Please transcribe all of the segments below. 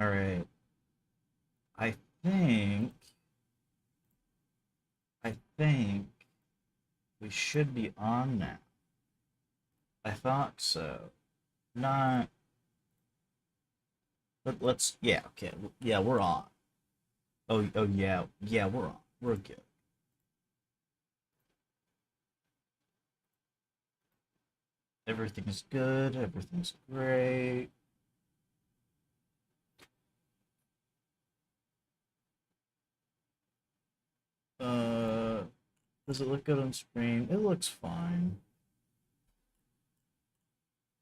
All right. I think I think we should be on now. I thought so. Not let's yeah, okay. Yeah, we're on. Oh yeah. Yeah, we're on. We're good. Everything's good. Everything's great. Uh does it look good on screen? It looks fine.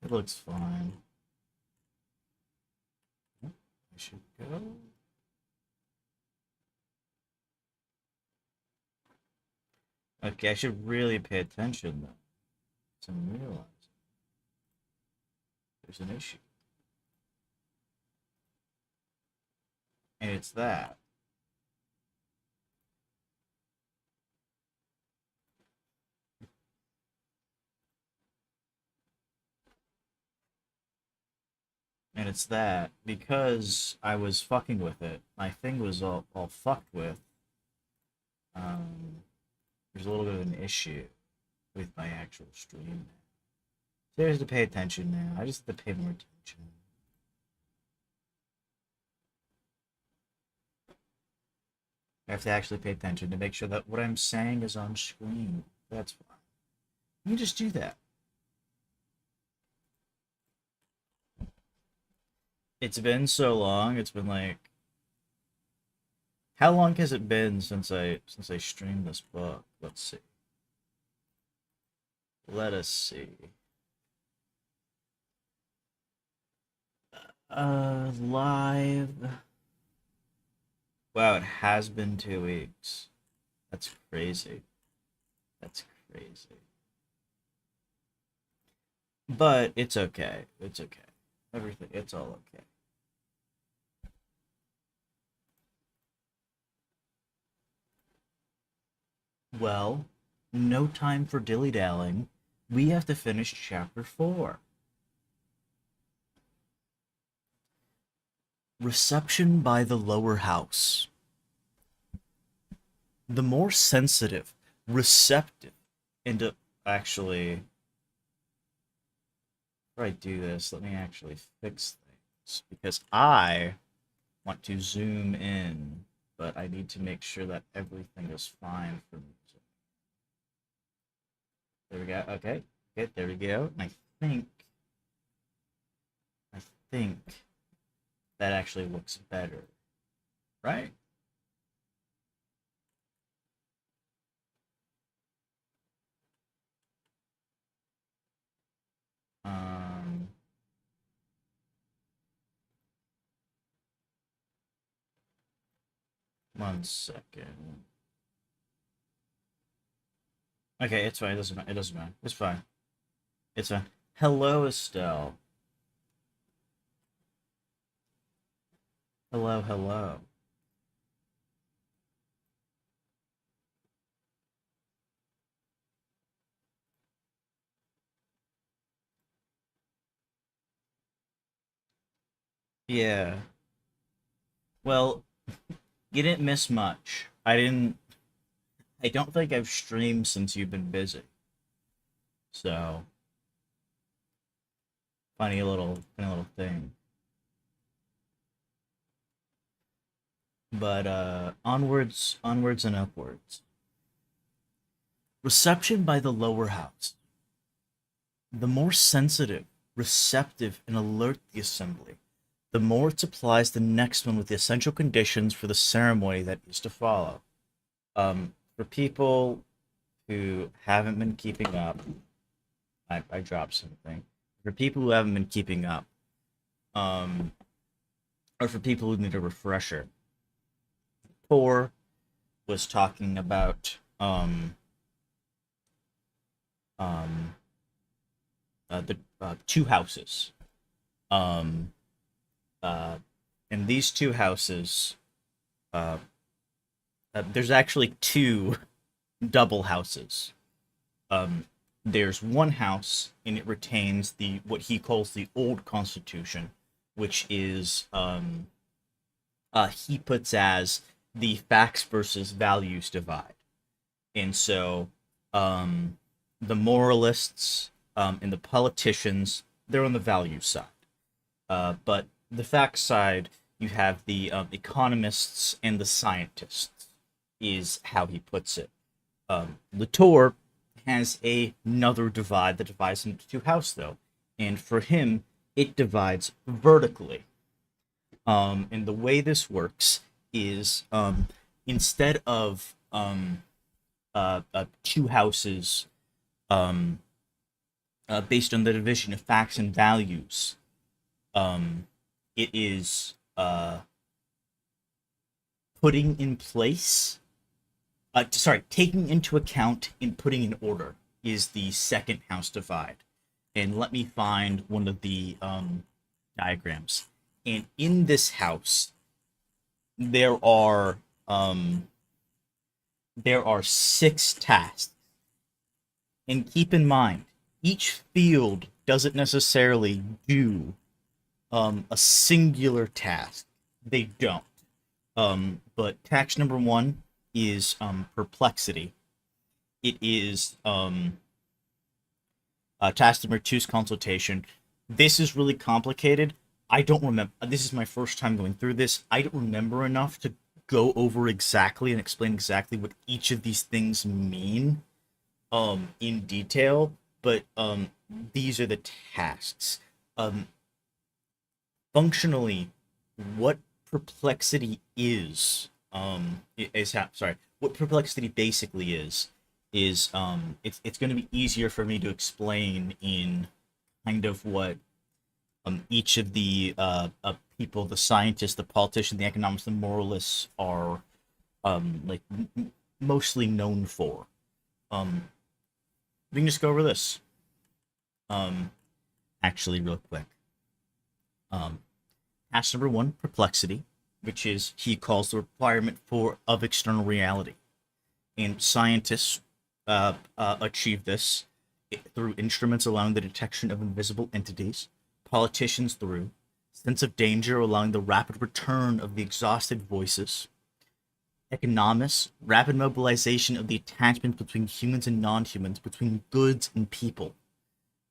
It looks fine. I should go. Okay, I should really pay attention though. To realize there's an issue. And it's that. And it's that because I was fucking with it, my thing was all fucked with. Um, there's a little bit of an issue with my actual stream. So I have to pay attention now. I just have to pay more attention. I have to actually pay attention to make sure that what I'm saying is on screen. That's fine. You just do that. It's been so long. It's been like how long has it been since I streamed this book? Let's see. Let us see. Live. Wow, it has been 2 weeks. That's crazy. That's crazy. But it's okay. It's okay. Everything. It's all okay. Well, no time for dilly dallying. We have to finish chapter 4. Reception by the lower house. The more sensitive, receptive, and actually, before I do this, let me actually fix things because I want to zoom in, but I need to make sure that everything is fine for me. There we go. Okay. Okay, there we go. And I think that actually looks better, right? Um, 1 second. Okay, it's fine. It doesn't matter. It doesn't matter. It's fine. It's fine. Hello, Estelle. Hello, hello. Yeah. Well, you didn't miss much. I didn't. I don't think I've streamed since you've been busy. So funny little thing. But onwards and upwards. Reception by the lower house. The more sensitive, receptive, and alert the assembly, the more it supplies the next one with the essential conditions for the ceremony that is to follow. For people who haven't been keeping up, I dropped something. For people who haven't been keeping up, um, or for people who need a refresher, Tor was talking about um, the two houses. Um, and these two houses, uh, there's actually two double houses. Um, there's one house, and it retains the what he calls the old Constitution, which is he puts as the facts versus values divide. And so the moralists and the politicians, they're on the value side. But the fact side, you have the economists and the scientists, is how he puts it. Latour has another divide that divides into two houses, though. And for him, it divides vertically. And the way this works is instead of two houses um, based on the division of facts and values, it is putting in place, taking into account and putting in order is the second house divide. And let me find one of the diagrams. And in this house, there are six tasks. And keep in mind, each field doesn't necessarily do a singular task. They don't. But task number one is perplexity. It is task number two is consultation. This is really complicated. I don't remember. This is my first time going through this. I don't remember enough to go over exactly and explain exactly what each of these things mean in detail. But these are the tasks. Functionally, what perplexity what perplexity basically is it's going to be easier for me to explain in kind of what each of the people, the scientists, the politicians, the economists, the moralists are mostly known for. We can just go over this actually real quick. Task number one, perplexity, which is he calls the requirement of external reality, and scientists achieve this through instruments allowing the detection of invisible entities, politicians through sense of danger allowing the rapid return of the exhausted voices, economists, rapid mobilization of the attachment between humans and non-humans, between goods and people,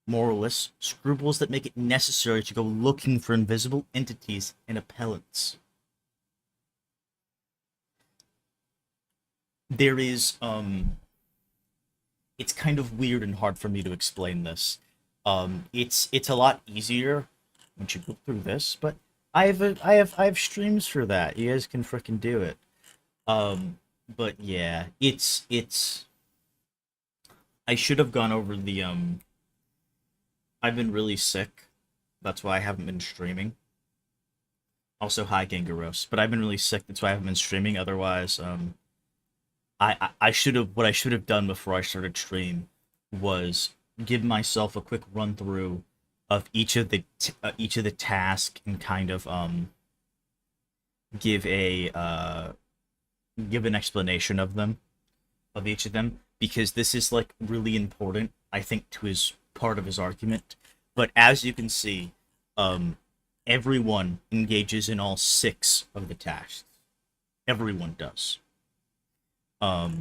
moralists, scruples that make it necessary to go looking for invisible entities and appellants. There is it's kind of weird and hard for me to explain this. It's a lot easier once you go through this, but I have streams for that. You guys can freaking do it. But yeah, it's I should have gone over the I've been really sick. That's why I haven't been streaming. Also, hi Gangaros, but I've been really sick. That's why I haven't been streaming. Otherwise, I should have what I should have done before I started stream was give myself a quick run through of each of the tasks and kind of give give an explanation of them, of each of them, because this is like really important, I think, to his part of his argument. But as you can see, everyone engages in all six of the tasks. Everyone does. The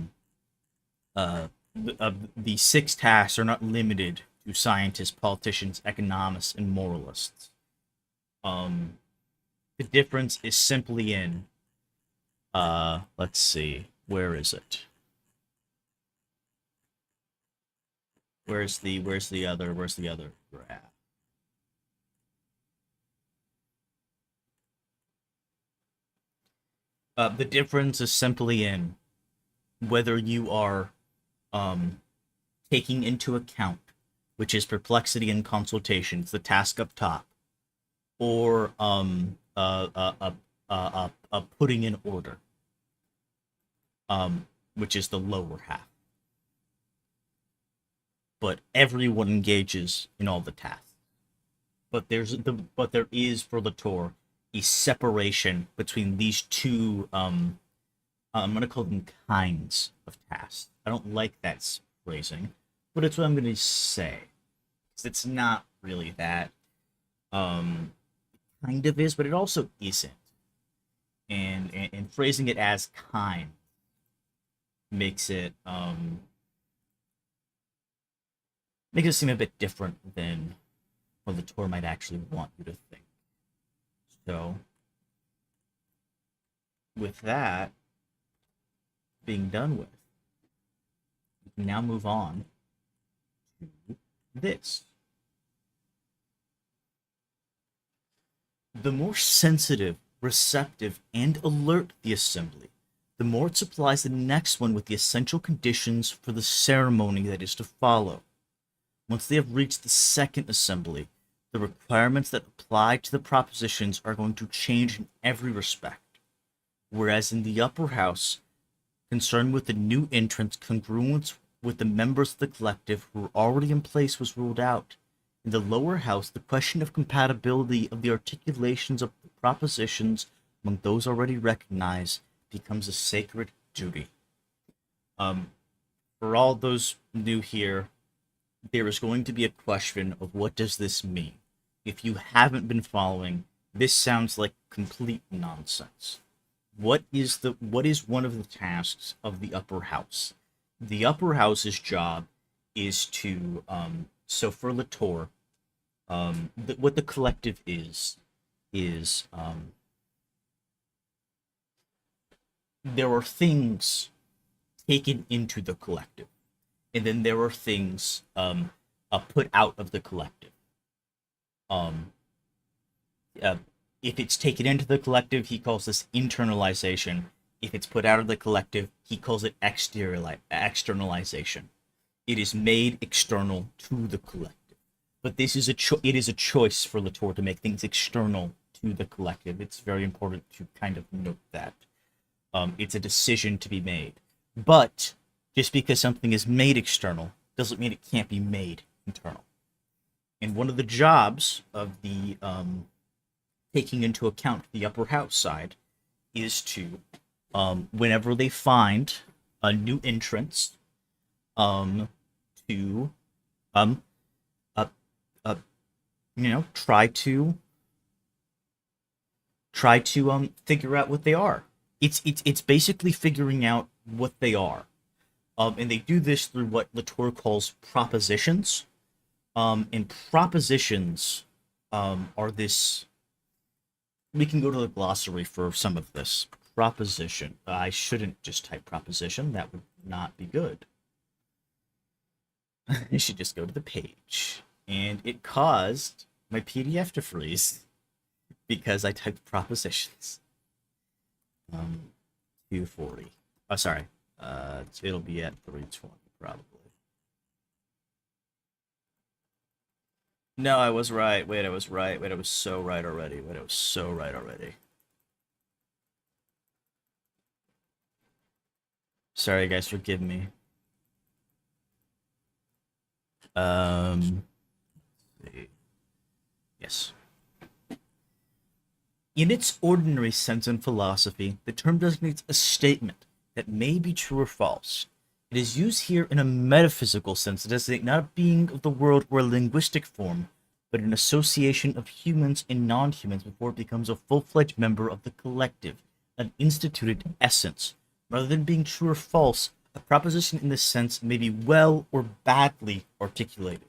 six tasks are not limited to scientists, politicians, economists, and moralists. The difference is simply in, let's see, where is it? Where's the other graph? The difference is simply in whether you are taking into account, which is perplexity and consultation, it's the task up top, or putting in order, which is the lower half. But everyone engages in all the tasks. But there is for Latour a separation between these two. I'm gonna call them kinds of tasks. I don't like that phrasing, but it's what I'm gonna say. It's not really that. Kind of is, but it also isn't. and phrasing it as kind makes it makes it seem a bit different than what the tour might actually want you to think. So, with that being done with, we can now move on to this. The more sensitive, receptive, and alert the assembly, the more it supplies the next one with the essential conditions for the ceremony that is to follow. Once they have reached the second assembly, the requirements that apply to the propositions are going to change in every respect. Whereas in the upper house, concern with the new entrants, congruence with the members of the collective who were already in place was ruled out. In the lower house, the question of compatibility of the articulations of the propositions among those already recognized becomes a sacred duty. For all those new here, there is going to be a question of what does this mean? If you haven't been following, this sounds like complete nonsense. What is one of the tasks of the upper house? The upper house's job is to so for Latour, what the collective is there are things taken into the collective, and then there are things put out of the collective. Um, if it's taken into the collective, he calls this internalization. If it's put out of the collective, he calls it externalization. It is made external to the collective. But this is it is a choice for Latour to make things external to the collective. It's very important to kind of note that. It's a decision to be made. But just because something is made external doesn't mean it can't be made internal. And one of the jobs of the taking into account the upper house side is to, whenever they find a new entrance, to uh, try to figure out what they are. It's basically figuring out what they are. And they do this through what Latour calls propositions. And propositions are this. We can go to the glossary for some of this. Proposition. I shouldn't just type proposition. That would not be good. I should just go to the page. And it caused my PDF to freeze because I typed propositions. 240. Oh, sorry. It'll be at 320 probably. No, I was right. Wait, I was right. Wait, I was so right already. Wait, I was so right already. Sorry, guys, forgive me. Let's see. Yes. In its ordinary sense in philosophy, the term designates a statement that may be true or false. It is used here in a metaphysical sense to designate not a being of the world or a linguistic form, but an association of humans and non-humans before it becomes a full-fledged member of the collective, an instituted essence. Rather than being true or false, a proposition in this sense may be well or badly articulated.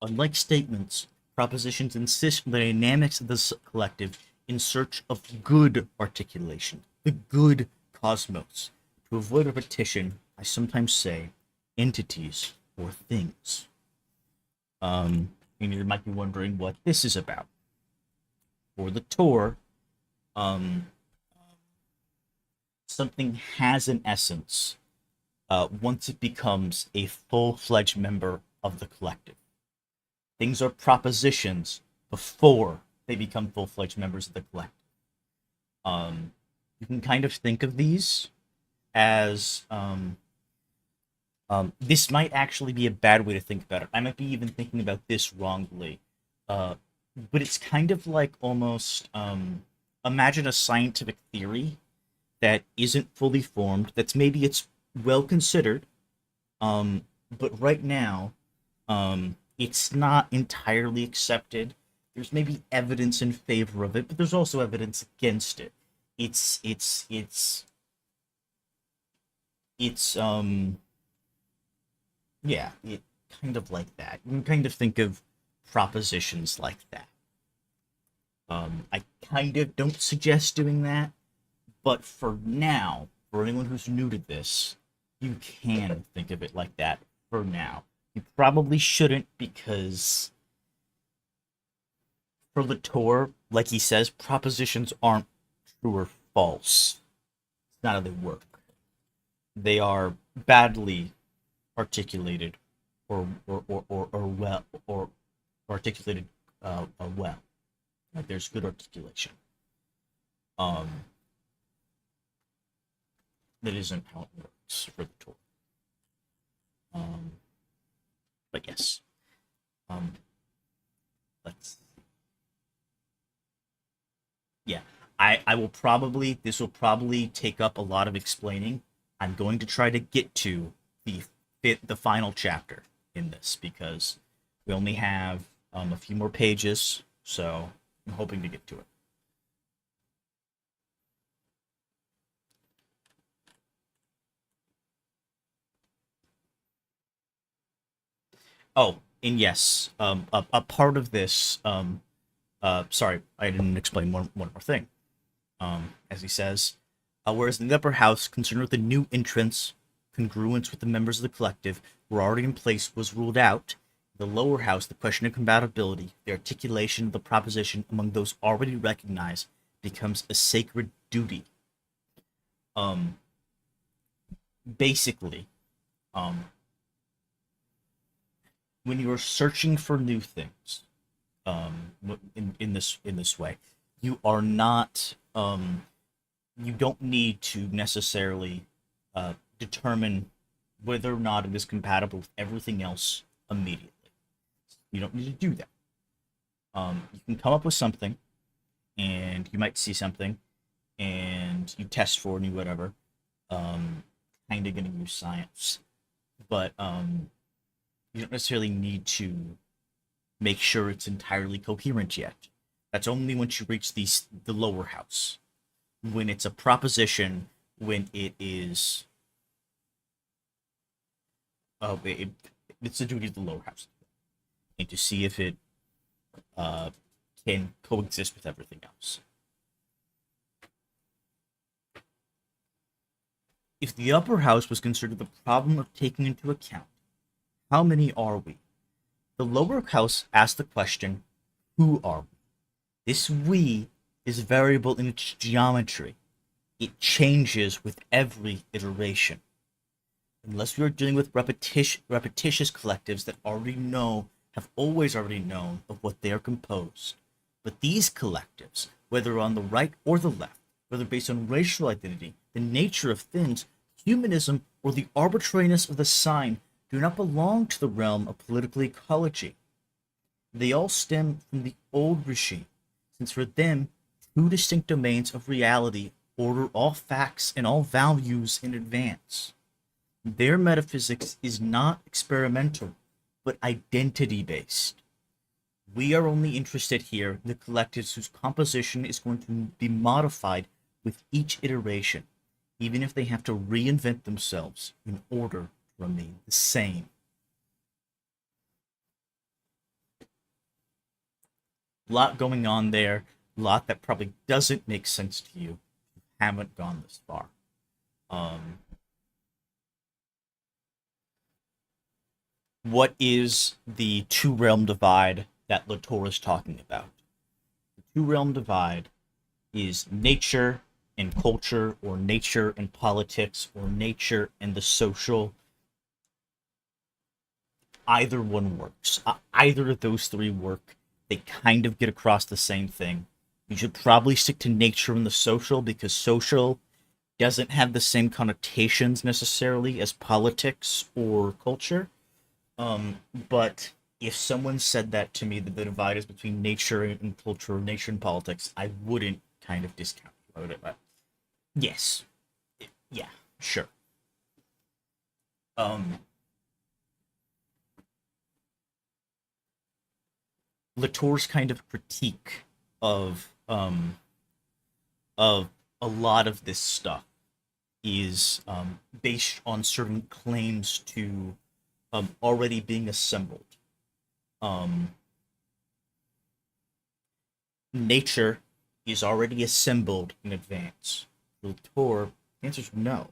Unlike statements, propositions insist on the dynamics of the collective in search of good articulation, the good cosmos. To avoid repetition, I sometimes say entities or things. And you might be wondering what this is about. For Latour, something has an essence once it becomes a full-fledged member of the collective. Things are propositions before they become full-fledged members of the collective. You can kind of think of these as this might actually be a bad way to think about it. I might be even thinking about this wrongly. But it's kind of like almost imagine a scientific theory that isn't fully formed, that's maybe it's well considered, but right now it's not entirely accepted. There's maybe evidence in favor of it, but there's also evidence against it. it's it's yeah, it kind of like that. You can kind of think of propositions like that. I kind of don't suggest doing that, but for now, for anyone who's new to this, you can think of it like that for now. You probably shouldn't because for Latour, like he says, propositions aren't true or false. It's not how they work. They are badly articulated or articulated well. Like there's good articulation. Um, that isn't how it works for the tour. Um, but yes. Um, let's yeah. I will probably this will probably take up a lot of explaining. I'm going to try to get to the the final chapter in this because we only have a few more pages, so I'm hoping to get to it. Oh, and yes, a part of this. Sorry, I didn't explain one more thing. As he says, whereas in the upper house, concerned with the new entrants, congruence with the members of the collective were already in place was ruled out. In the lower house, the question of compatibility, the articulation of the proposition among those already recognized, becomes a sacred duty. Um, basically, um, when you are searching for new things, in this way, you are not you don't need to necessarily determine whether or not it is compatible with everything else immediately. You don't need to do that. You can come up with something, and you might see something, and you test for it and whatever. Um, Kind of going to use science, but you don't necessarily need to make sure it's entirely coherent yet. That's only once you reach the lower house. When it's a proposition, when it is it, it's the duty of the lower house and to see if it uh, can coexist with everything else. If the upper house was considered the problem of taking into account how many are we, the lower house asked the question, who are we? This we is variable in its geometry. It changes with every iteration. Unless we are dealing with repetitious collectives that already know, have always already known of what they are composed. But these collectives, whether on the right or the left, whether based on racial identity, the nature of things, humanism, or the arbitrariness of the sign, do not belong to the realm of political ecology. They all stem from the old regime, since for them, two distinct domains of reality order all facts and all values in advance. Their metaphysics is not experimental, but identity based. We are only interested here in the collectives whose composition is going to be modified with each iteration, even if they have to reinvent themselves in order to remain the same. A lot going on there, a lot that probably doesn't make sense to you if you haven't gone this far. Um, what is the two realm divide that Latour is talking about? The two realm divide is nature and culture, or nature and politics, or nature and the social. Either one works. Either of those three work. They kind of get across the same thing. You should probably stick to nature and the social because social doesn't have the same connotations necessarily as politics or culture. But if someone said that to me, that the divide is between nature and culture, or nature and politics, I wouldn't kind of discount it. Yes, yeah, sure. Um, Latour's kind of critique of a lot of this stuff is based on certain claims to already being assembled. Um, Nature is already assembled in advance. Latour answers no.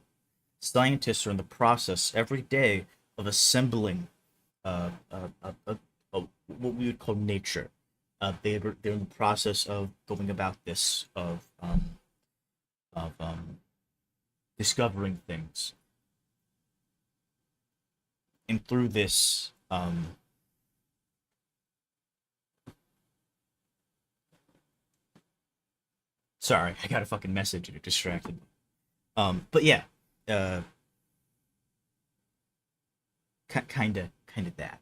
Scientists are in the process every day of assembling uh, uh, uh, uh, what we would call nature. They're in the process of going about this of discovering things, and through this, sorry, I got a fucking message and it distracted me. But yeah, uh, kind of that.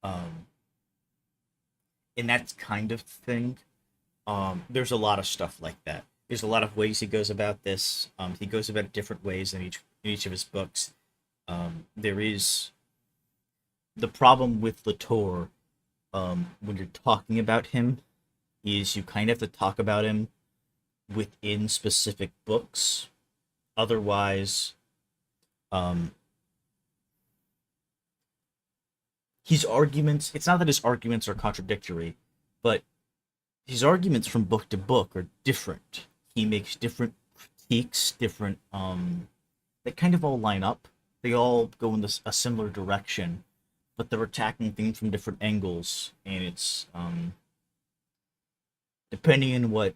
Um, and that kind of thing. There's a lot of stuff like that. There's a lot of ways he goes about this. He goes about it different ways in each of his books. There is the problem with Latour when you're talking about him is you kind of have to talk about him within specific books. Otherwise, um, his arguments, it's not that his arguments are contradictory, but his arguments from book to book are different. He makes different critiques, different that kind of all line up. They all go in a similar direction, but they're attacking things from different angles, and it's depending on what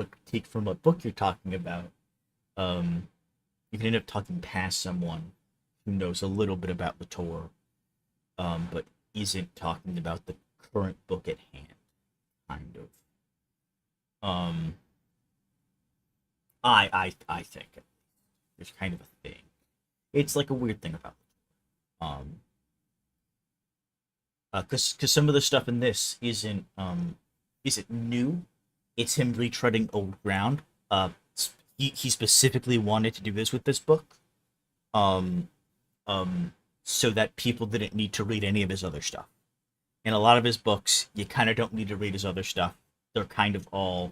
critique from what book you're talking about, um, you can end up talking past someone who knows a little bit about Latour, but isn't talking about the current book at hand, kind of. Um, I think there's kind of a thing. It's like a weird thing about um, cause some of the stuff in this isn't new. It's him retreading old ground. He specifically wanted to do this with this book. Um, so that people didn't need to read any of his other stuff. In a lot of his books, you kind of don't need to read his other stuff. They're kind of all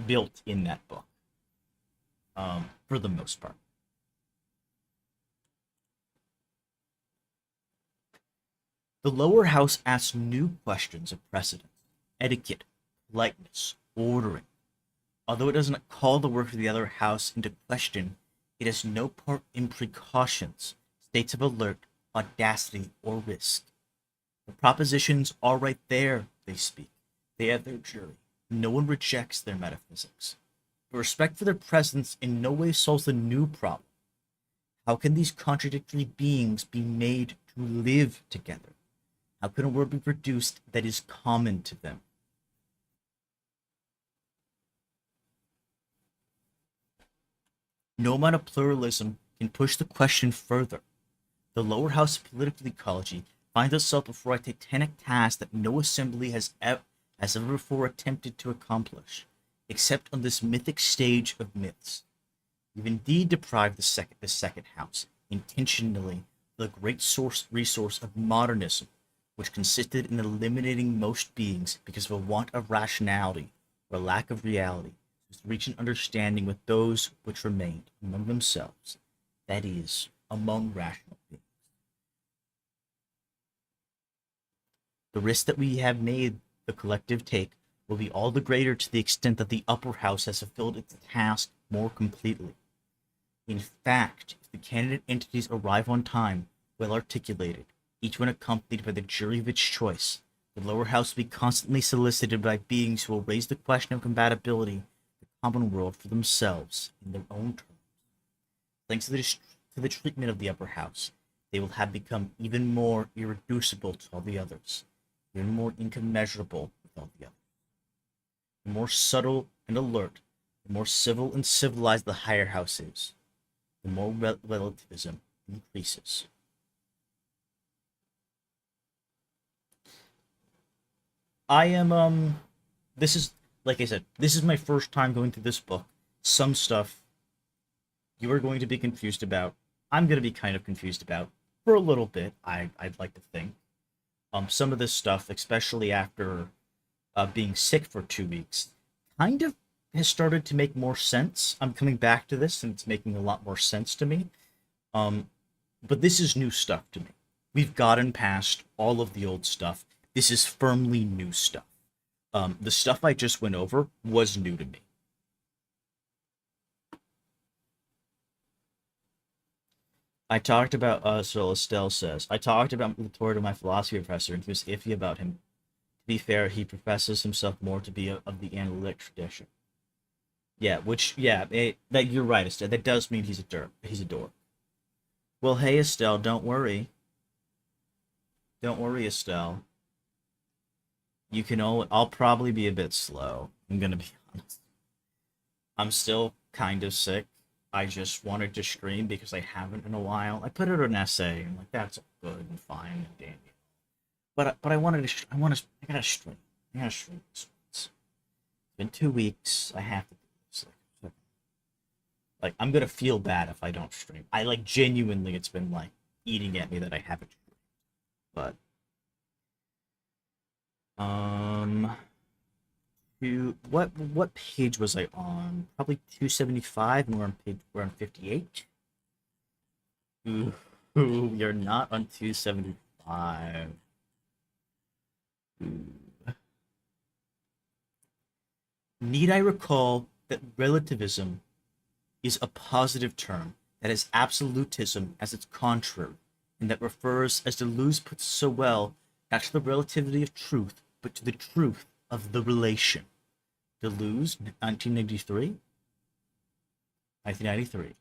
built in that book, for the most part. The lower house asks new questions of precedence, etiquette, politeness, ordering. Although it doesn't call the work of the other house into question, it has no part in precautions, states of alert, audacity, or risk. The propositions are right there, they speak. They have their jury. No one rejects their metaphysics. But respect for their presence in no way solves the new problem. How can these contradictory beings be made to live together? How can a word be produced that is common to them? No amount of pluralism can push the question further. The lower house of political ecology finds itself before a titanic task that no assembly has ever before attempted to accomplish, except on this mythic stage of myths. We've indeed deprived the second house, intentionally, of the great resource of modernism, which consisted in eliminating most beings because of a want of rationality or lack of reality, to reach an understanding with those which remained among themselves, that is, among rational beings. The risk that we have made the collective take will be all the greater to the extent that the upper house has fulfilled its task more completely. In fact, if the candidate entities arrive on time, well articulated, each one accompanied by the jury of its choice, the lower house will be constantly solicited by beings who will raise the question of compatibility with the common world for themselves in their own terms. Thanks to the treatment of the upper house, they will have become even more irreducible to all the others, even more incommensurable with all the others. The more subtle and alert, the more civil and civilized the higher house is, the more relativism increases. I am this is like I said, this is my first time going through this book. Some stuff you are going to be confused about. I'm going to be kind of confused about for a little bit. I'd like to think. Some of this stuff, especially after being sick for 2 weeks, kind of has started to make more sense. I'm coming back to this and it's making a lot more sense to me. Um, but this is new stuff to me. We've gotten past all of the old stuff. This is firmly new stuff. The stuff I just went over was new to me. I talked about, so Estelle says, I talked about Latour to my philosophy professor, and he was iffy about him. To be fair, he professes himself more to be of the analytic tradition. Yeah, that you're right, Estelle. That does mean he's a derp. He's a dork. Well, hey, Estelle, don't worry. Don't worry, Estelle. You can I'll probably be a bit slow. I'm gonna be honest. I'm still kind of sick. I just wanted to stream because I haven't in a while. I put out an essay. I'm like, that's good and fine and dandy. But I wanted to. I gotta stream. I gotta stream this. It's been 2 weeks. I have to do this. Like I'm gonna feel bad if I don't stream. I like genuinely. It's been like eating at me that I haven't streamed. But um, what page was I on? Probably 275, and we're on 58. Ooh, you're not on 275. Ooh. Need I recall that relativism is a positive term that has absolutism as its contrary, and that refers, as Deleuze puts so well, not to the relativity of truth, but to the truth of the relation. Deleuze, 1993? 1993.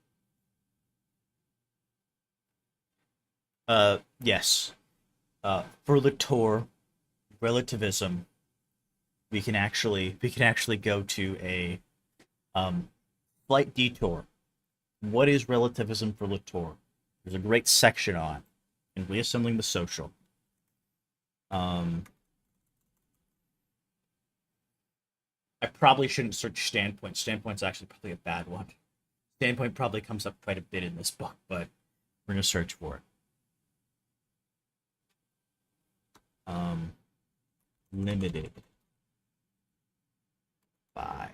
Yes. For Latour, relativism, we can actually go to a slight detour. What is relativism for Latour? There's a great section on in Reassembling the Social. I probably shouldn't search Standpoint. Standpoint's actually probably a bad one. Standpoint probably comes up quite a bit in this book, but we're gonna search for it. Limited by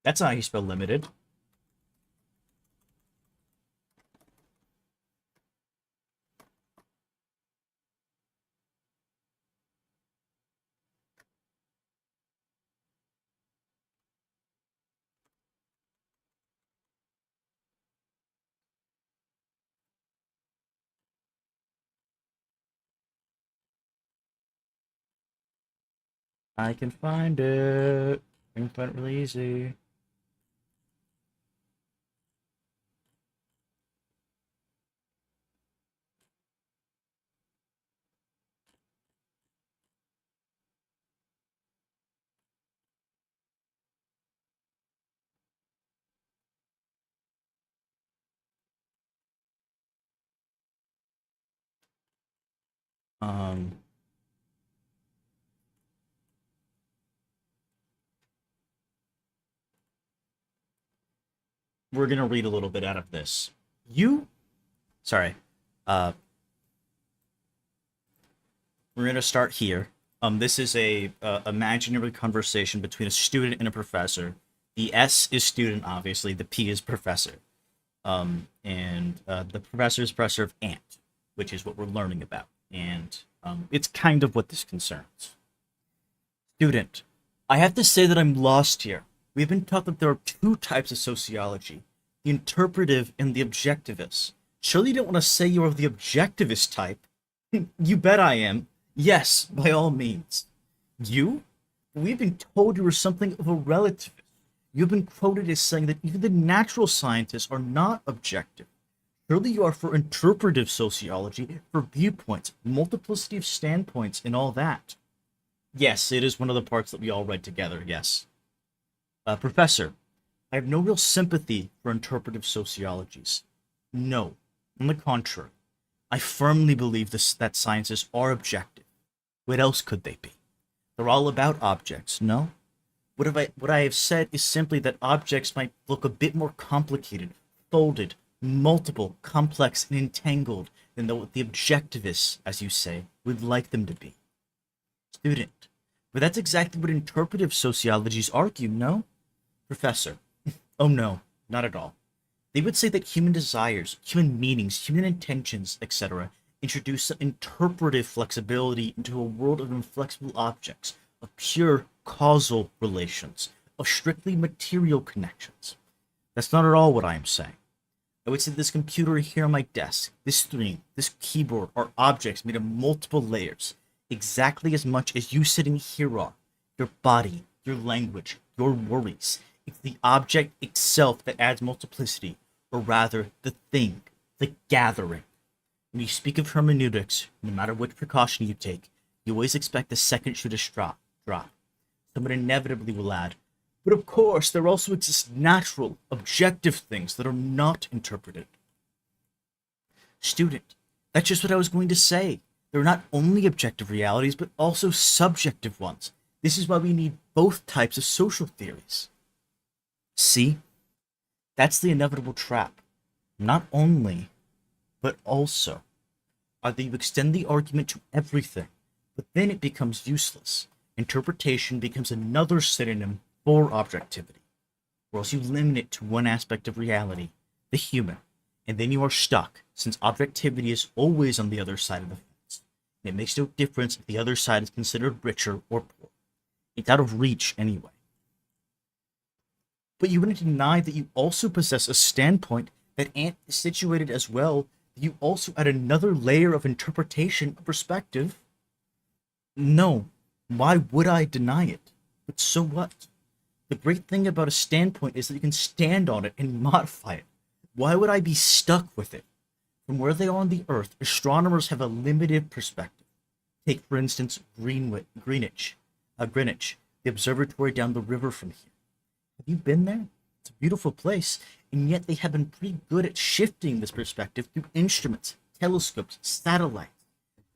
that's not how you spell limited. I can find it. I can find it really easy. Um, we're gonna read a little bit out of this. Sorry, uh, we're gonna start here. This is a imaginary conversation between a student and a professor. The S is student, obviously. The P is professor. And the professor is professor of ant, which is what we're learning about, and it's kind of what this concerns. Student, I have to say that I'm lost here. We've been taught that there are two types of sociology, the interpretive and the objectivist. Surely you don't want to say you're of the objectivist type. You bet I am. Yes, by all means. You? We've been told you were something of a relativist. You've been quoted as saying that even the natural scientists are not objective. Surely you are for interpretive sociology, for viewpoints, multiplicity of standpoints, and all that. Yes, it is one of the parts that we all read together, yes. Professor, I have no real sympathy for interpretive sociologies. No, on the contrary. I firmly believe that sciences are objective. What else could they be? They're all about objects, no? What I have said is simply that objects might look a bit more complicated, folded, multiple, complex, and entangled than what the objectivists, as you say, would like them to be. Student. But that's exactly what interpretive sociologies argue, no? Professor. Oh no, not at all. They would say that human desires, human meanings, human intentions, etc., introduce some interpretive flexibility into a world of inflexible objects, of pure causal relations, of strictly material connections. That's not at all what I am saying. I would say this computer here on my desk, this screen, this keyboard are objects made of multiple layers, exactly as much as you sitting here are. Your body, your language, your worries. It's the object itself that adds multiplicity, or rather, the thing, the gathering. When you speak of hermeneutics, no matter which precaution you take, you always expect the second shoe to drop. Someone inevitably will add, but of course, there also exist natural, objective things that are not interpreted. Student, that's just what I was going to say. There are not only objective realities, but also subjective ones. This is why we need both types of social theories. See? That's the inevitable trap. Not only, but also. Either you extend the argument to everything, but then it becomes useless. Interpretation becomes another synonym for objectivity. Or else you limit it to one aspect of reality, the human, and then you are stuck, since objectivity is always on the other side of the fence. And it makes no difference if the other side is considered richer or poor. It's out of reach anyway. But you wouldn't deny that you also possess a standpoint that is situated as well, that you also add another layer of interpretation or perspective. No, why would I deny it? But so what? The great thing about a standpoint is that you can stand on it and modify it. Why would I be stuck with it? From where they are on the Earth, astronomers have a limited perspective. Take, for instance, Greenwich, the observatory down the river from here. Have you been there? It's a beautiful place, and yet they have been pretty good at shifting this perspective through instruments, telescopes, satellites.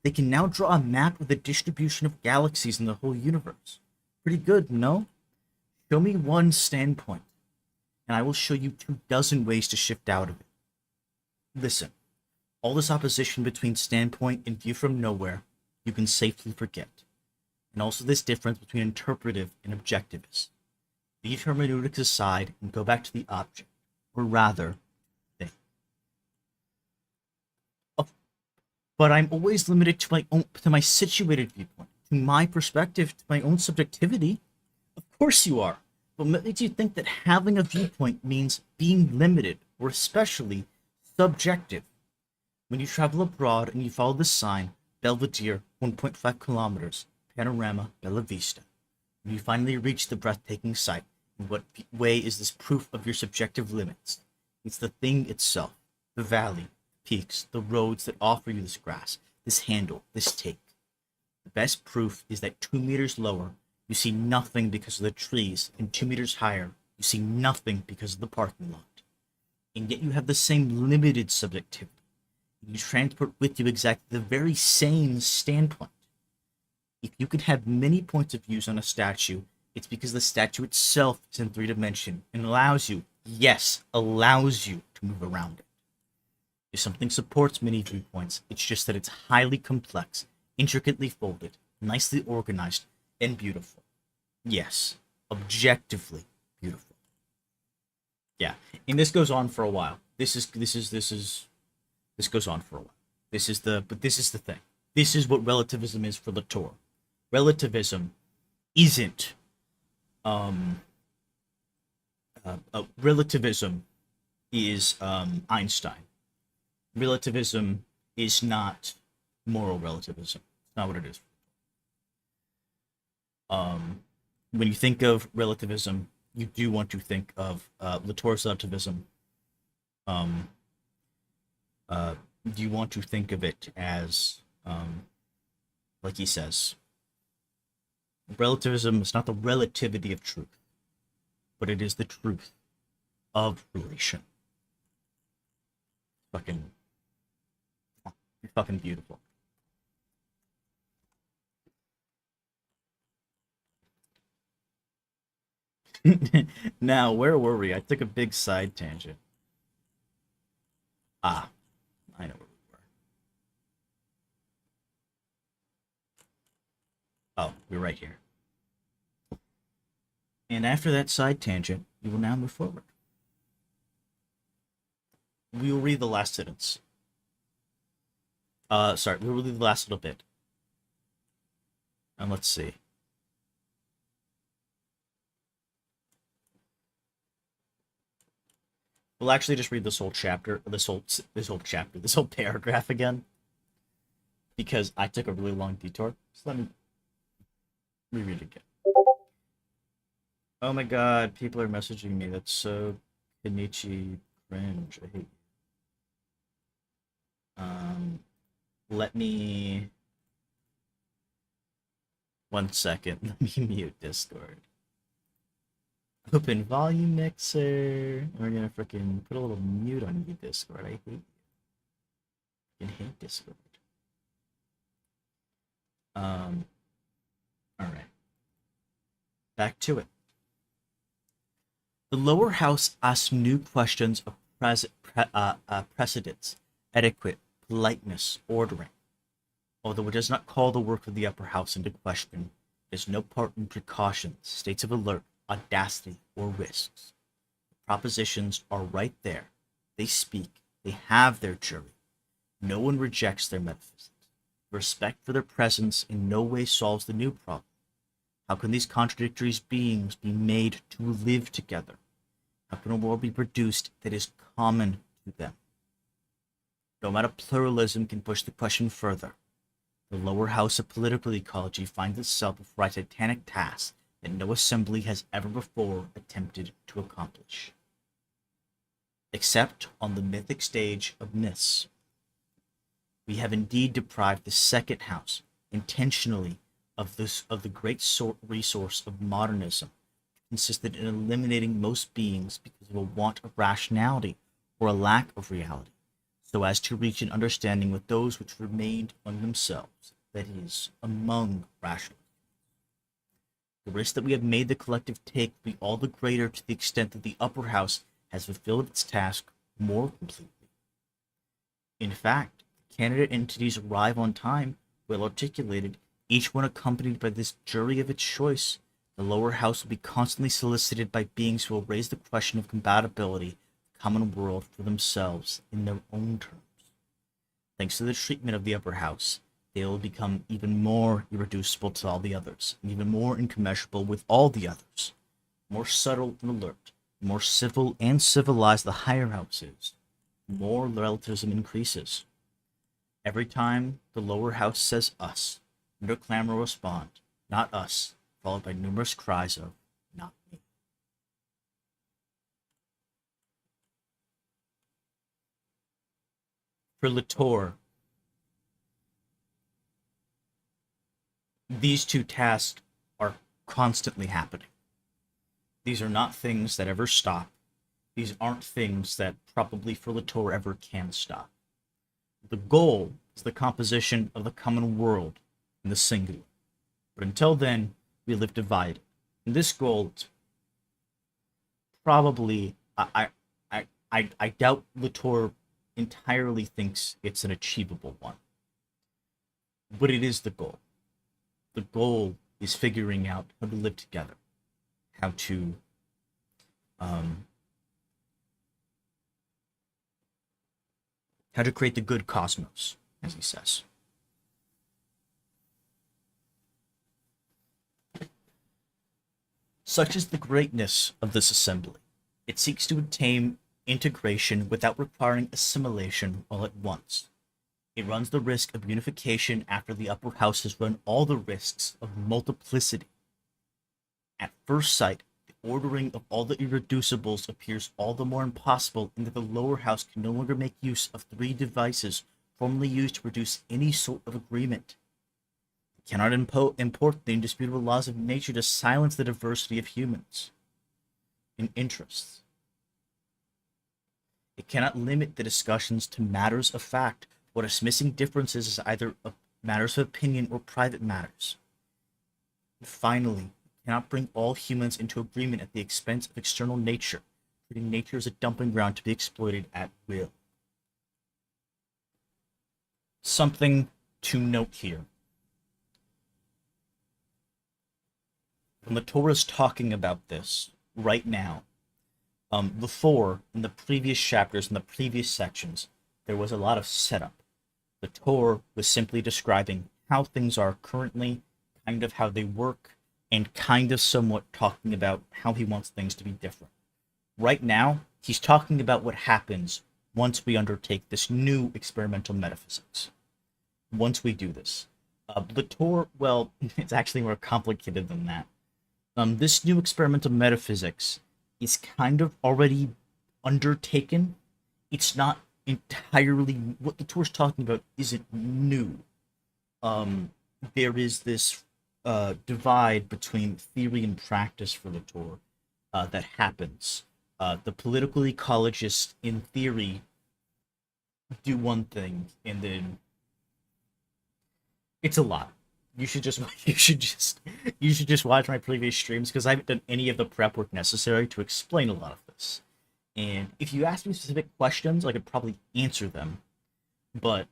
They can now draw a map of the distribution of galaxies in the whole universe. Pretty good, no? Show me one standpoint, and I will show you 24 ways to shift out of it. Listen, all this opposition between standpoint and view from nowhere, you can safely forget. And also this difference between interpretive and objectivist. Leave hermeneutics aside and go back to the object, or rather, thing. But I'm always limited to my situated viewpoint, to my perspective, to my own subjectivity. Of course you are. But what makes you think that having a viewpoint means being limited, or especially subjective? When you travel abroad and you follow the sign, Belvedere, 1.5 kilometers, Panorama, Bella Vista, when you finally reach the breathtaking sight, in what way is this proof of your subjective limits? It's the thing itself, the valley, the peaks, the roads that offer you this grass, this handle, this take. The best proof is that 2 meters lower, you see nothing because of the trees, and 2 meters higher, you see nothing because of the parking lot. And yet you have the same limited subjectivity. You transport with you exactly the very same standpoint. If you can have many points of views on a statue, it's because the statue itself is in 3 dimensions and allows you, yes, allows you to move around it. If something supports many viewpoints, it's just that it's highly complex, intricately folded, nicely organized, and beautiful. Yes, objectively beautiful. Yeah, and this goes on for a while. This goes on for a while. This is the thing. This is what relativism is for Latour. Relativism isn't relativism is Einstein. Relativism is not moral relativism. It's not what it is. When you think of relativism, you do want to think of Latour's relativism. You want to think of it as, like he says, relativism is not the relativity of truth, but it is the truth of relation. Fucking beautiful. Now, where were we? I took a big side tangent. Ah, I know where we were. Oh, we're right here. And after that side tangent, we will now move forward. We will read the last sentence. Sorry, we will read the last little bit. And let's see. We'll actually just read this whole chapter, this whole paragraph again, because I took a really long detour. So let me reread it again. Oh my god, people are messaging me. That's so Kenichi cringe. I hate you. Let me 1 second. Let me mute Discord. Open volume mixer. We're gonna freaking put a little mute on you, Discord. I hate you. I hate Discord. Alright. Back to it. The lower house asks new questions of precedence, etiquette, politeness, ordering. Although it does not call the work of the upper house into question, it has no part in precautions, states of alert, audacity, or risks. The propositions are right there. They speak. They have their jury. No one rejects their metaphysics. Respect for their presence in no way solves the new problem. How can these contradictory beings be made to live together? How can a world be produced that is common to them? No amount of pluralism can push the question further. The lower house of political ecology finds itself before a titanic task that no assembly has ever before attempted to accomplish. Except on the mythic stage of myths. We have indeed deprived the second house, intentionally, of the great resource of modernism, consisted in eliminating most beings because of a want of rationality or a lack of reality, so as to reach an understanding with those which remained among themselves, that is, among rational. The risk that we have made the collective take will be all the greater to the extent that the upper house has fulfilled its task more completely. In fact, candidate entities arrive on time, well articulated, each one accompanied by this jury of its choice. The lower house will be constantly solicited by beings who will raise the question of compatibility with the common world for themselves in their own terms. Thanks to the treatment of the upper house, they will become even more irreducible to all the others, and even more incommensurable with all the others. More subtle and alert, more civil and civilized the higher house is, more relativism increases. Every time the lower house says us, under clamor will respond, not us, followed by numerous cries of, not me. For Latour, these two tasks are constantly happening. These are not things that ever stop. These aren't things that probably for Latour ever can stop. The goal is the composition of the common world in the singular. But until then, we live divided. And this goal probably, I doubt Latour entirely thinks it's an achievable one. But it is the goal. The goal is figuring out how to live together, how to create the good cosmos, as he says. Such is the greatness of this assembly. It seeks to attain integration without requiring assimilation all at once. It runs the risk of unification after the upper house has run all the risks of multiplicity. At first sight, the ordering of all the irreducibles appears all the more impossible in that the lower house can no longer make use of three devices formerly used to produce any sort of agreement. It cannot import the indisputable laws of nature to silence the diversity of humans in interests. It cannot limit the discussions to matters of fact. What is missing differences is either matters of opinion or private matters. And finally, cannot bring all humans into agreement at the expense of external nature, treating nature as a dumping ground to be exploited at will. Something to note here. When Latour is talking about this right now, before, in the previous chapters, in the previous sections, there was a lot of setup. Latour was simply describing how things are currently, kind of how they work, and kind of somewhat talking about how he wants things to be different. Right now, he's talking about what happens once we undertake this new experimental metaphysics. Once we do this. Latour, well, it's actually more complicated than that. This new experimental metaphysics is kind of already undertaken. It's not entirely what Latour's talking about isn't new. There is this divide between theory and practice for Latour that happens. The political ecologists, in theory, do one thing, and then it's a lot. You should just you should just watch my previous streams because I haven't done any of the prep work necessary to explain a lot of this. And if you ask me specific questions, I could probably answer them. But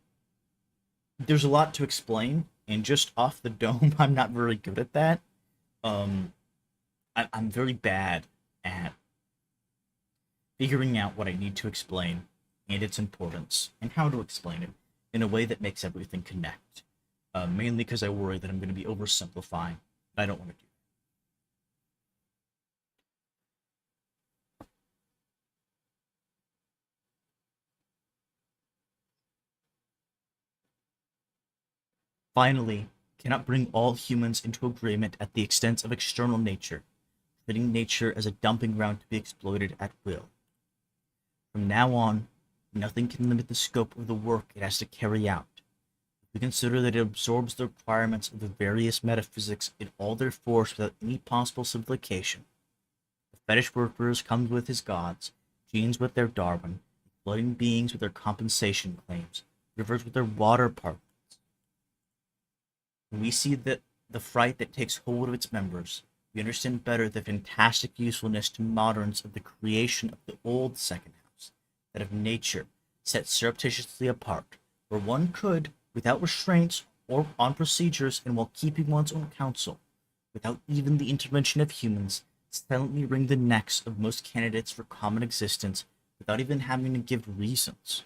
there's a lot to explain, and just off the dome, I'm not very good at that. I'm very bad at figuring out what I need to explain and its importance and how to explain it in a way that makes everything connect. Mainly because I worry that I'm going to be oversimplifying. I don't want to do that. Finally, cannot bring all humans into agreement at the extent of external nature, treating nature as a dumping ground to be exploited at will. From now on, nothing can limit the scope of the work it has to carry out. We consider that it absorbs the requirements of the various metaphysics in all their force without any possible simplification. The fetish workers comes with his gods, genes with their Darwin, floating beings with their compensation claims, rivers with their water particles. When we see that the fright that takes hold of its members, we understand better the fantastic usefulness to moderns of the creation of the old second house, that of nature, set surreptitiously apart, where one could, without restraints or on procedures and while keeping one's own counsel, without even the intervention of humans, silently wring the necks of most candidates for common existence without even having to give reasons.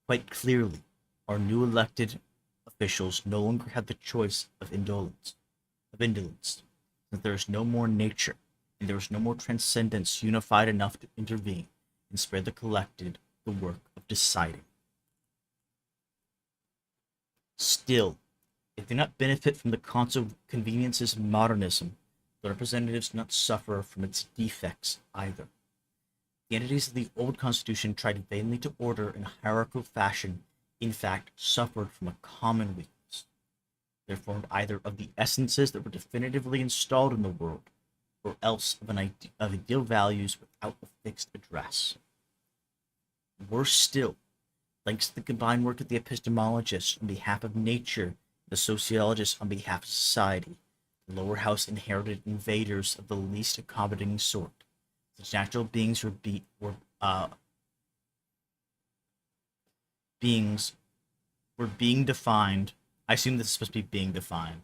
Quite clearly, our new elected officials no longer have the choice of indolence, that there is no more nature, and there is no more transcendence unified enough to intervene and spare the collected the work of deciding. Still, if they do not benefit from the constant conveniences of modernism, the representatives do not suffer from its defects either. The entities of the old constitution tried vainly to order in a hierarchical fashion, in fact, suffered from a common weakness. They formed either of the essences that were definitively installed in the world, or else of ideal values without a fixed address. Worse still, thanks to the combined work of the epistemologists on behalf of nature, the sociologists on behalf of society, the lower house inherited invaders of the least accommodating sort. Such natural beings were being defined. I assume this is supposed to be being defined.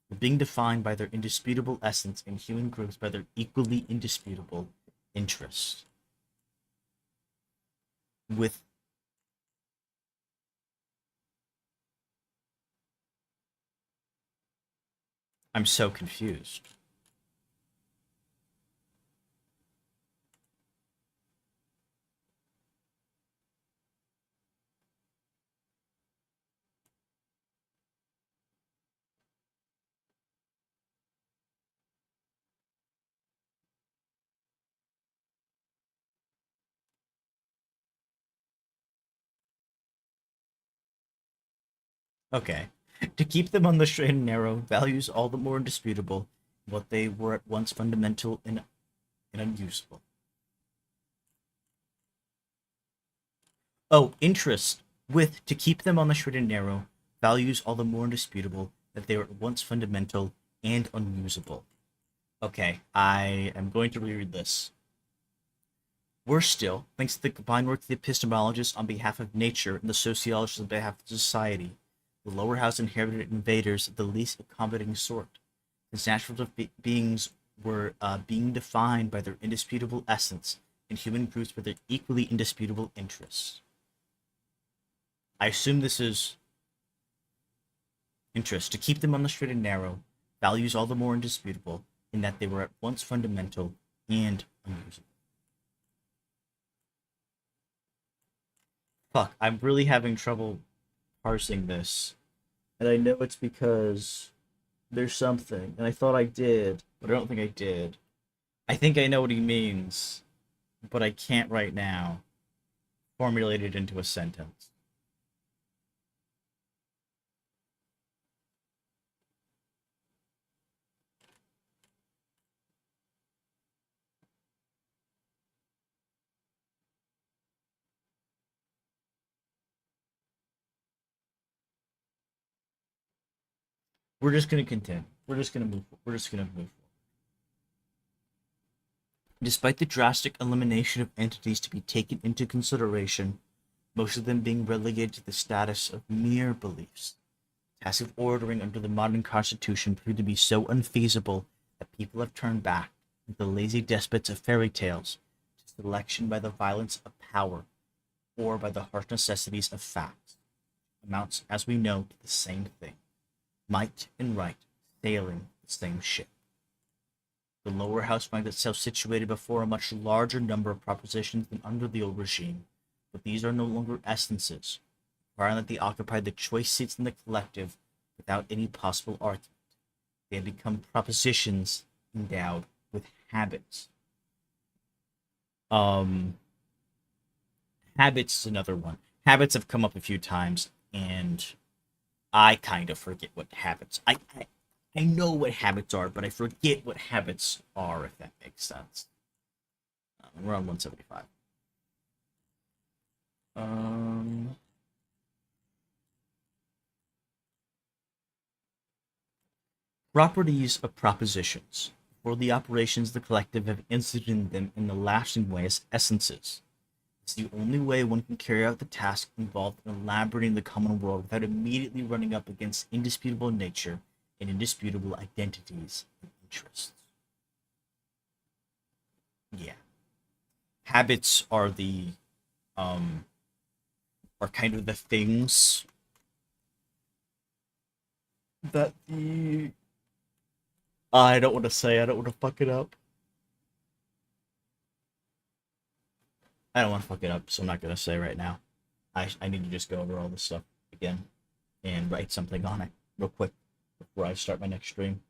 Were being defined by their indisputable essence, and human groups by their equally indisputable interests. I'm so confused. Okay. To keep them on the straight and narrow, values all the more indisputable, what they were at once fundamental and unusable. Oh, interest, with to keep them on the straight and narrow, values all the more indisputable that they were at once fundamental and unusable. Okay, I am going to reread this. Worse still, thanks to the combined work of the epistemologists on behalf of nature and the sociologists on behalf of society, the lower house inherited invaders of the least accommodating sort. Its natural beings were being defined by their indisputable essence, and human groups by their equally indisputable interests. I assume this is interest to keep them on the straight and narrow, values all the more indisputable, in that they were at once fundamental and unusable. Fuck, I'm really having trouble parsing this. And I know it's because there's something, and I thought I did, but I don't think I did. I think I know what he means, but I can't right now formulate it into a sentence. We're just gonna continue. We're just gonna move. We're just gonna move. Despite the drastic elimination of entities to be taken into consideration, most of them being relegated to the status of mere beliefs, task of ordering under the modern constitution proved to be so unfeasible that people have turned back, like the lazy despots of fairy tales, to selection by the violence of power or by the harsh necessities of facts. Amounts, as we know, to the same thing: might and right sailing the same ship. The lower house finds itself situated before a much larger number of propositions than under the old regime, but these are no longer essences, requiring that they occupy the choice seats in the collective without any possible argument. They have become propositions endowed with habits. Um, Habits is another one. Habits have come up a few times, and I kind of forget what habits. I know what habits are, but I forget what habits are, if that makes sense. We're on 175. Um, Properties of propositions, or the operations the collective have instituted them in the lasting way as essences. It's the only way one can carry out the task involved in elaborating the common world without immediately running up against indisputable nature and indisputable identities and interests. Yeah. Habits um are kind of the things that the I don't want to say, I don't want to fuck it up. I don't want to fuck it up, so I'm not gonna say right now. I need to just go over all this stuff again and write something on it real quick before I start my next stream.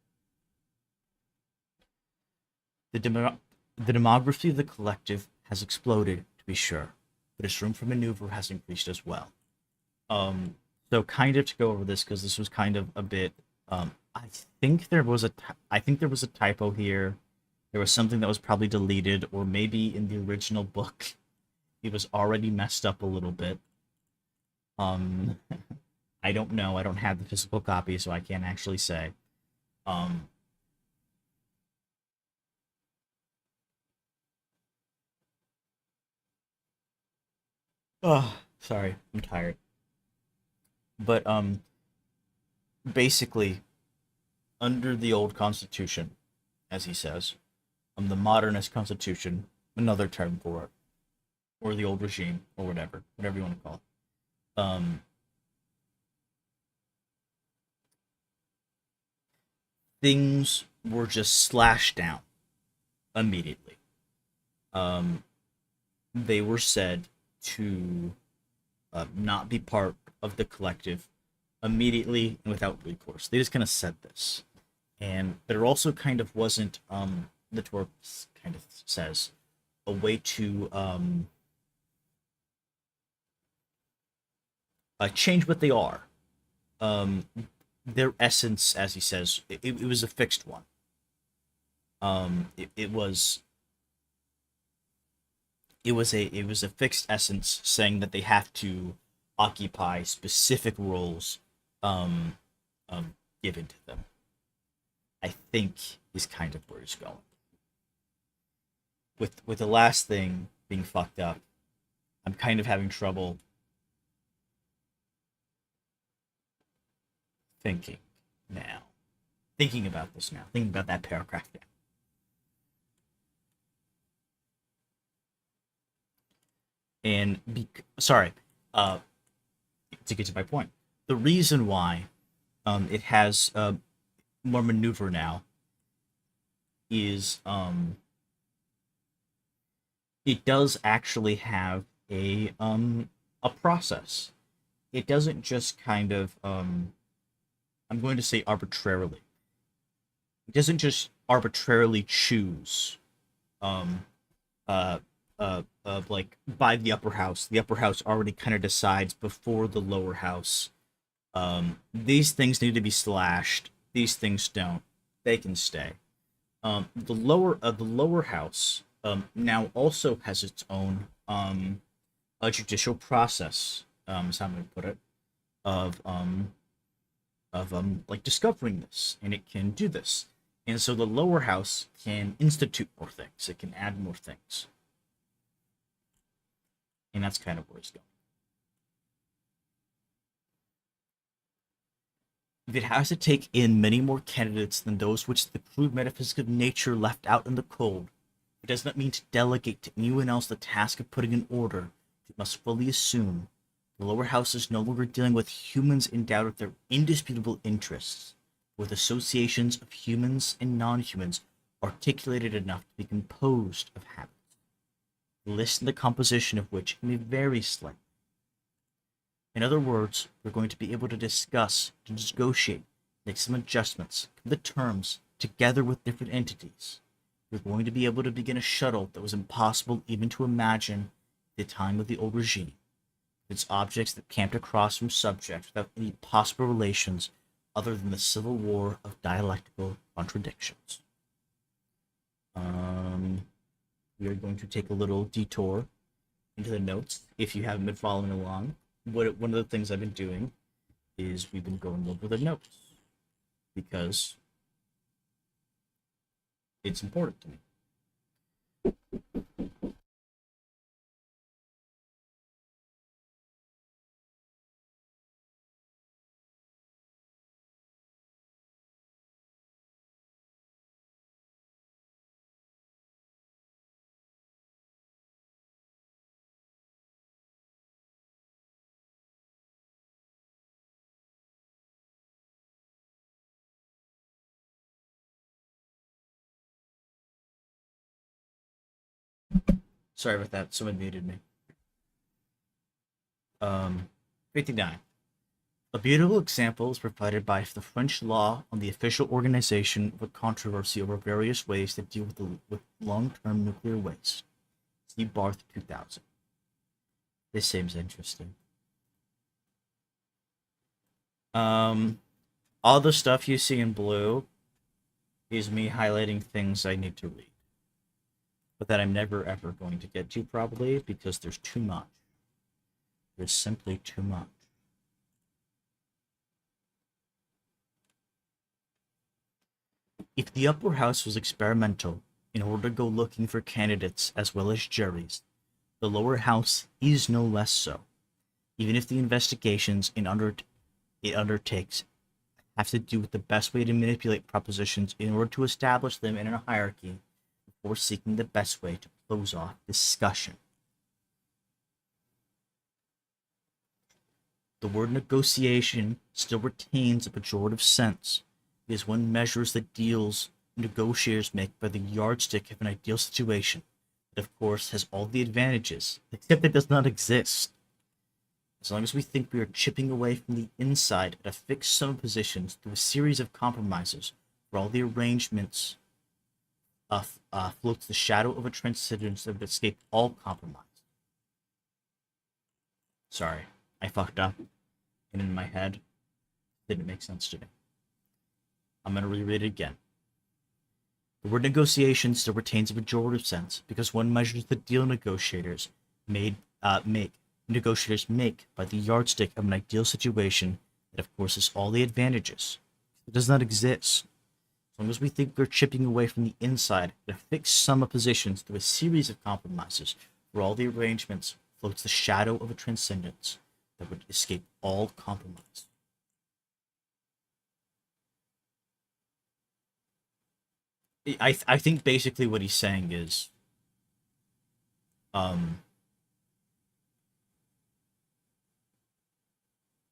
The, demo- the demography of the collective has exploded, to be sure, but its room for maneuver has increased as well. Um, so kind of to go over this because this was kind of a bit. I think there was I think there was a typo here. There was something that was probably deleted, or maybe in the original book, it was already messed up a little bit. Um, I don't know. I don't have the physical copy, so I can't actually say. Um, oh, sorry, I'm tired. But basically, under the old constitution, as he says, the modernist constitution, another term for it, or the old regime, or whatever you want to call it. Things were just slashed down immediately. Um, they were said to not be part of the collective immediately and without recourse. They just kind of said this, and there also kind of wasn't the Torp kind of says a way to change what they are. Um, their essence, as he says, it was a fixed one. It was a fixed essence saying that they have to occupy specific roles um, given to them. I think is kind of where he's going. With the last thing being fucked up, I'm kind of having trouble thinking now. Thinking about this now. Thinking about that paragraph now. And sorry, uh, to get to my point, the reason why it has more maneuver now is it does actually have a process. It doesn't just kind of I'm going to say arbitrarily. It doesn't just arbitrarily choose um like by the upper house. The upper house already kind of decides before the lower house. These things need to be slashed. These things don't. They can stay. The lower house now also has its own a judicial process. Is how I'm going to put it of like discovering this, and it can do this. And so the lower house can institute more things. It can add more things, and that's kind of where it's going. If it has to take in many more candidates than those which the crude metaphysics of nature left out in the cold, it does not mean to delegate to anyone else the task of putting in order. It must fully assume the lower house is no longer dealing with humans endowed with their indisputable interests, with associations of humans and non-humans articulated enough to be composed of habits, the list and the composition of which may vary slightly. In other words, we're going to be able to discuss, to negotiate, make some adjustments, the terms, together with different entities. We're going to be able to begin a shuttle that was impossible even to imagine at the time of the old regime. Its objects that camped across from subjects without any possible relations other than the civil war of dialectical contradictions. We are going to take a little detour into the notes. If you haven't been following along, one of the things I've been doing is we've been going over the notes because it's important to me. Sorry about that. Someone muted me. 59. A beautiful example is provided by the French law on the official organization of a controversy over various ways to deal with long-term nuclear waste. See Barth 2000. This seems interesting. All the stuff you see in blue is me highlighting things I need to read, but that I'm never ever going to get to probably because there's too much. There's simply too much. If the upper house was experimental in order to go looking for candidates as well as juries, the lower house is no less so, even if the investigations it undertakes have to do with the best way to manipulate propositions in order to establish them in a hierarchy before seeking the best way to close off discussion. The word negotiation still retains a pejorative sense because one measures the deals negotiators make by the yardstick of an ideal situation that of course has all the advantages, except it does not exist. As long as we think we are chipping away from the inside at a fixed sum of positions through a series of compromises where all the arrangements floats the shadow of a transcendence that would escape all compromise. Sorry, I fucked up, and in my head, it didn't make sense to me. I'm going to reread it again. The word negotiation still retains a pejorative sense because one measures the deal negotiators make by the yardstick of an ideal situation that of course has all the advantages. It does not exist. As long as we think we're chipping away from the inside at a fixed sum of positions through a series of compromises, where all the arrangements floats the shadow of a transcendence that would escape all compromise. I think basically what he's saying is, um,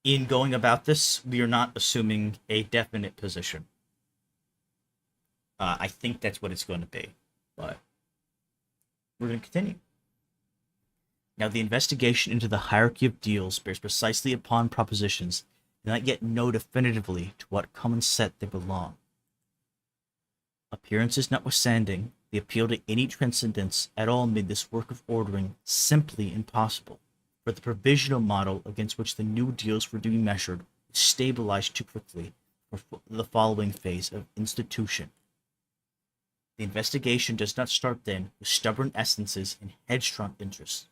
in going about this, we are not assuming a definite position. I think that's what it's going to be, but we're going to continue. Now, the investigation into the hierarchy of deals bears precisely upon propositions do not yet know definitively to what common set they belong. Appearances notwithstanding, the appeal to any transcendence at all made this work of ordering simply impossible, for the provisional model against which the new deals were to be measured was stabilized too quickly for the following phase of institution. The investigation does not start then with stubborn essences and headstrong interests,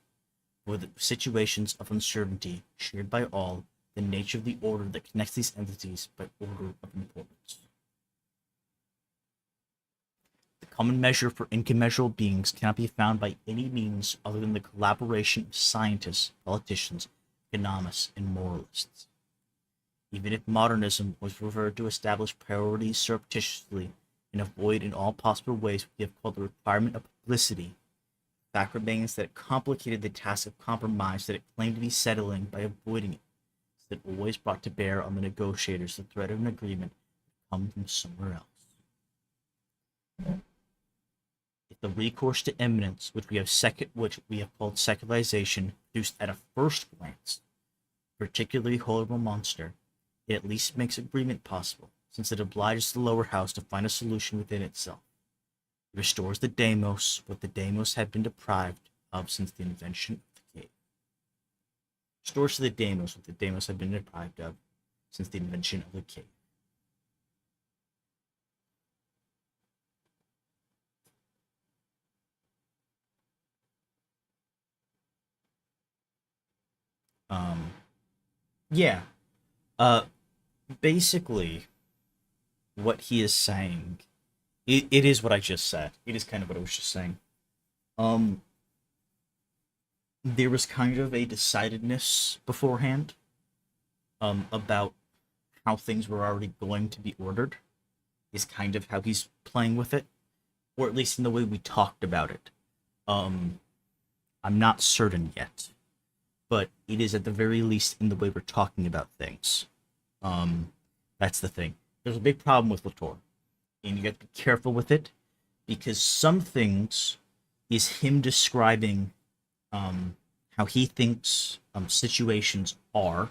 for the situations of uncertainty shared by all, the nature of the order that connects these entities by order of importance. The common measure for incommensurable beings cannot be found by any means other than the collaboration of scientists, politicians, economists, and moralists. Even if modernism was preferred to establish priorities surreptitiously and avoid in all possible ways what we have called the requirement of publicity, the fact remains that it complicated the task of compromise that it claimed to be settling by avoiding it, so that it always brought to bear on the negotiators the threat of an agreement that come from somewhere else. If the recourse to eminence, which we have called secularization, produced at a first glance a particularly horrible monster, it at least makes agreement possible, since it obliges the lower house to find a solution within itself. It restores the demos what the demos had been deprived of since the invention of the cave. Restores to the demos what the demos had been deprived of since the invention of the cave. Um, yeah. Basically, what he is saying, it is what I just said. It is kind of what I was just saying. Um, there was kind of a decidedness beforehand, about how things were already going to be ordered. Is kind of how he's playing with it, or at least in the way we talked about it. Um, I'm not certain yet, but it is at the very least in the way we're talking about things. Um, that's the thing. There's a big problem with Latour, and you have to be careful with it because some things is him describing how he thinks situations are,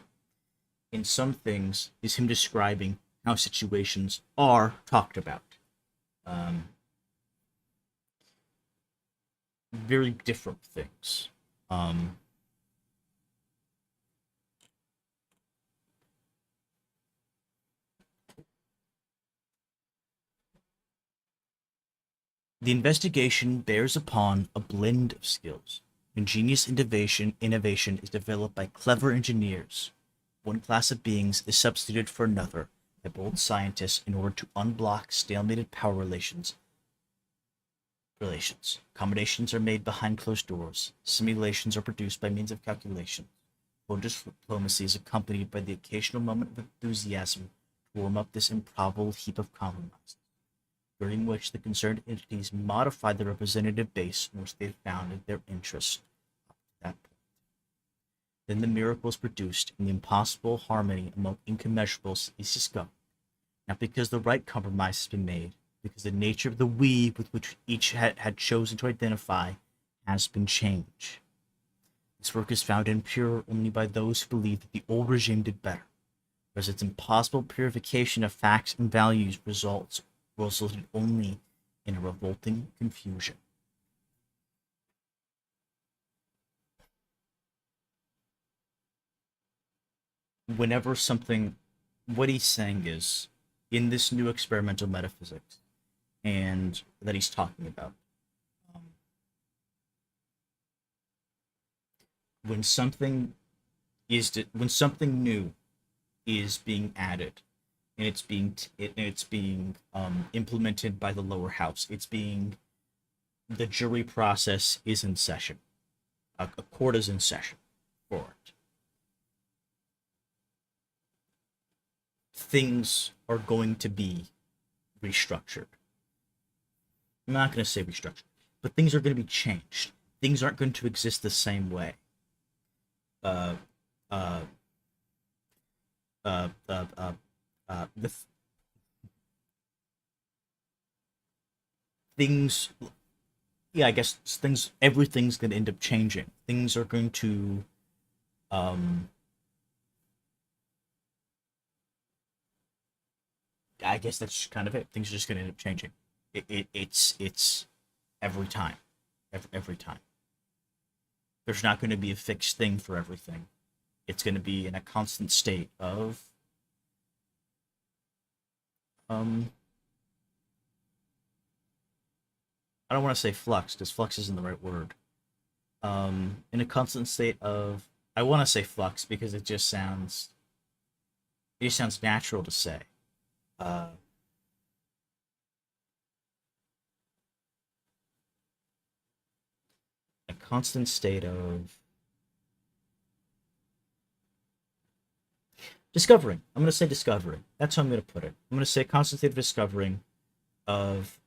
and some things is him describing how situations are talked about. Um, Very different things. Um, The investigation bears upon a blend of skills. Ingenious innovation is developed by clever engineers. One class of beings is substituted for another by bold scientists in order to unblock stalemated power relations. Accommodations are made behind closed doors. Simulations are produced by means of calculation. Polish diplomacy is accompanied by the occasional moment of enthusiasm to warm up this improbable heap of compromise, during which the concerned entities modify the representative base in which they have founded their interests up to that point. Then the miracle is produced, and the impossible harmony among incommensurables is discovered, not because the right compromise has been made, because the nature of the we with which each had chosen to identify has been changed. This work is found impure only by those who believe that the old regime did better, whereas its impossible purification of facts and values resulted only in a revolting confusion. Whenever something, what he's saying is, in this new experimental metaphysics, and that he's talking about, um, when something when something new is being added and it's being implemented by the lower house. The jury process is in session. A court is in session for it. Things are going to be restructured. I'm not going to say restructured, but things are going to be changed. Things aren't going to exist the same way. Uh, uh, uh, uh, uh, the things, yeah, I guess everything's going to end up changing. Things are going to, um, I guess that's kind of it. Things are just going to end up changing. It's every time, every time. There's not going to be a fixed thing for everything. It's going to be in a constant state of um I don't want to say flux because flux isn't the right word. In a constant state of I want to say flux because it just sounds natural to say. Uh, a constant state of discovering. I'm going to say discovering. That's how I'm going to put it. I'm going to say a constant state of discovering of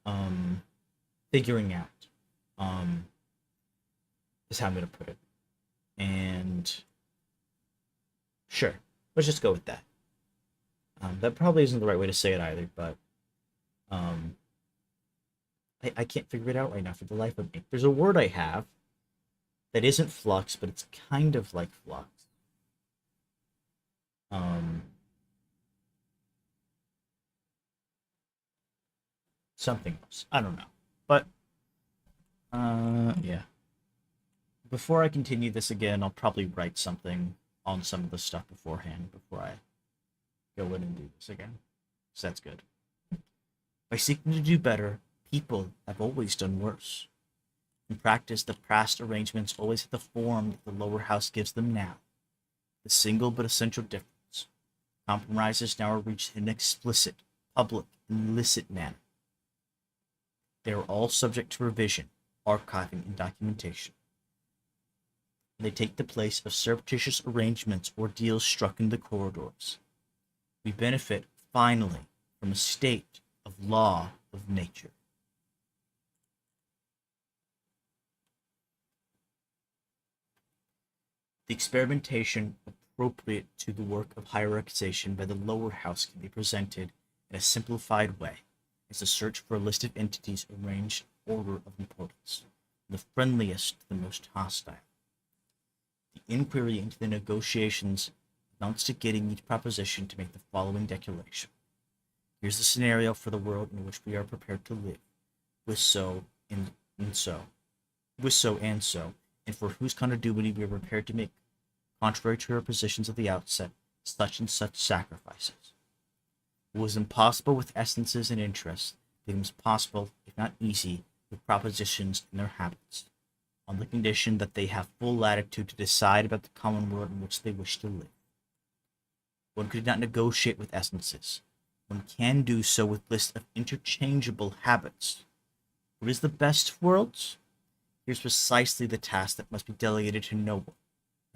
figuring out. Um, is how I'm going to put it. And sure, let's just go with that. That probably isn't the right way to say it either, but um, I can't figure it out right now for the life of me. There's a word I have that isn't flux, but it's kind of like flux. Um, Something else. I don't know. But yeah. Before I continue this again, I'll probably write something on some of the stuff beforehand before I go in and do this again. So that's good. By seeking to do better, people have always done worse. In practice, the past arrangements always have the form that the lower house gives them now. The single but essential difference. Compromises now are reached in an explicit, public, and illicit manner. They are all subject to revision, archiving, and documentation. They take the place of surreptitious arrangements or deals struck in the corridors. We benefit, finally, from a state of law of nature. The experimentation appropriate to the work of hierarchization by the lower house can be presented in a simplified way as a search for a list of entities arranged in order of importance, from the friendliest to the most hostile. The inquiry into the negotiations amounts to getting each proposition to make the following declaration. Here's the scenario for the world in which we are prepared to live, with so and so, with so and so, and for whose continuity we are prepared to make, contrary to our positions at the outset, such and such sacrifices. What was impossible with essences and interests becomes possible, if not easy, with propositions and their habits, on the condition that they have full latitude to decide about the common world in which they wish to live. One could not negotiate with essences. One can do so with lists of interchangeable habits. What is the best of worlds? Here's precisely the task that must be delegated to no one,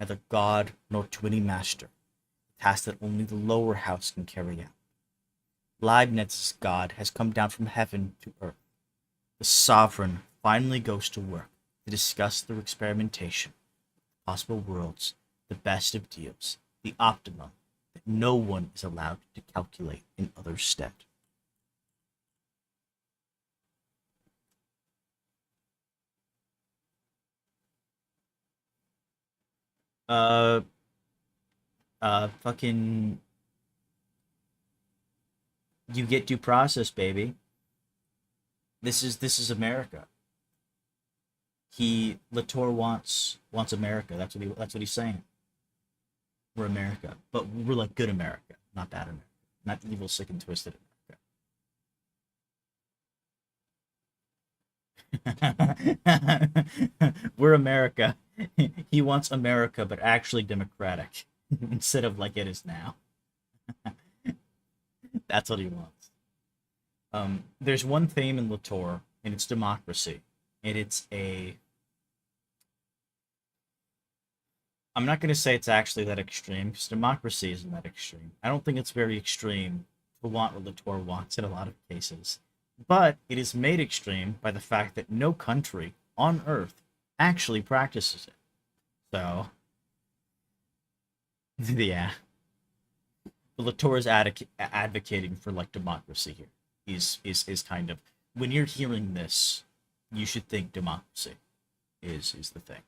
neither God nor to any master, a task that only the lower house can carry out. Leibniz's God has come down from heaven to earth. The sovereign finally goes to work to discuss through experimentation possible worlds, the best of deals, the optimum that no one is allowed to calculate in others' stead. Uh, fucking, you get due process, baby. This is America. Latour wants America. That's what he's saying. We're America, but we're like good America, not bad America, not evil, sick, and twisted America. We're America. He wants America, but actually democratic instead of like it is now. That's what he wants. There's one theme in Latour, and it's democracy. And it's a. I'm not going to say it's actually that extreme, because democracy isn't that extreme. I don't think it's very extreme to want what Latour wants in a lot of cases. But it is made extreme by the fact that no country on Earth actually practices it. So, yeah. Latour is advocating for like democracy here. Is kind of when you're hearing this, you should think democracy is the thing.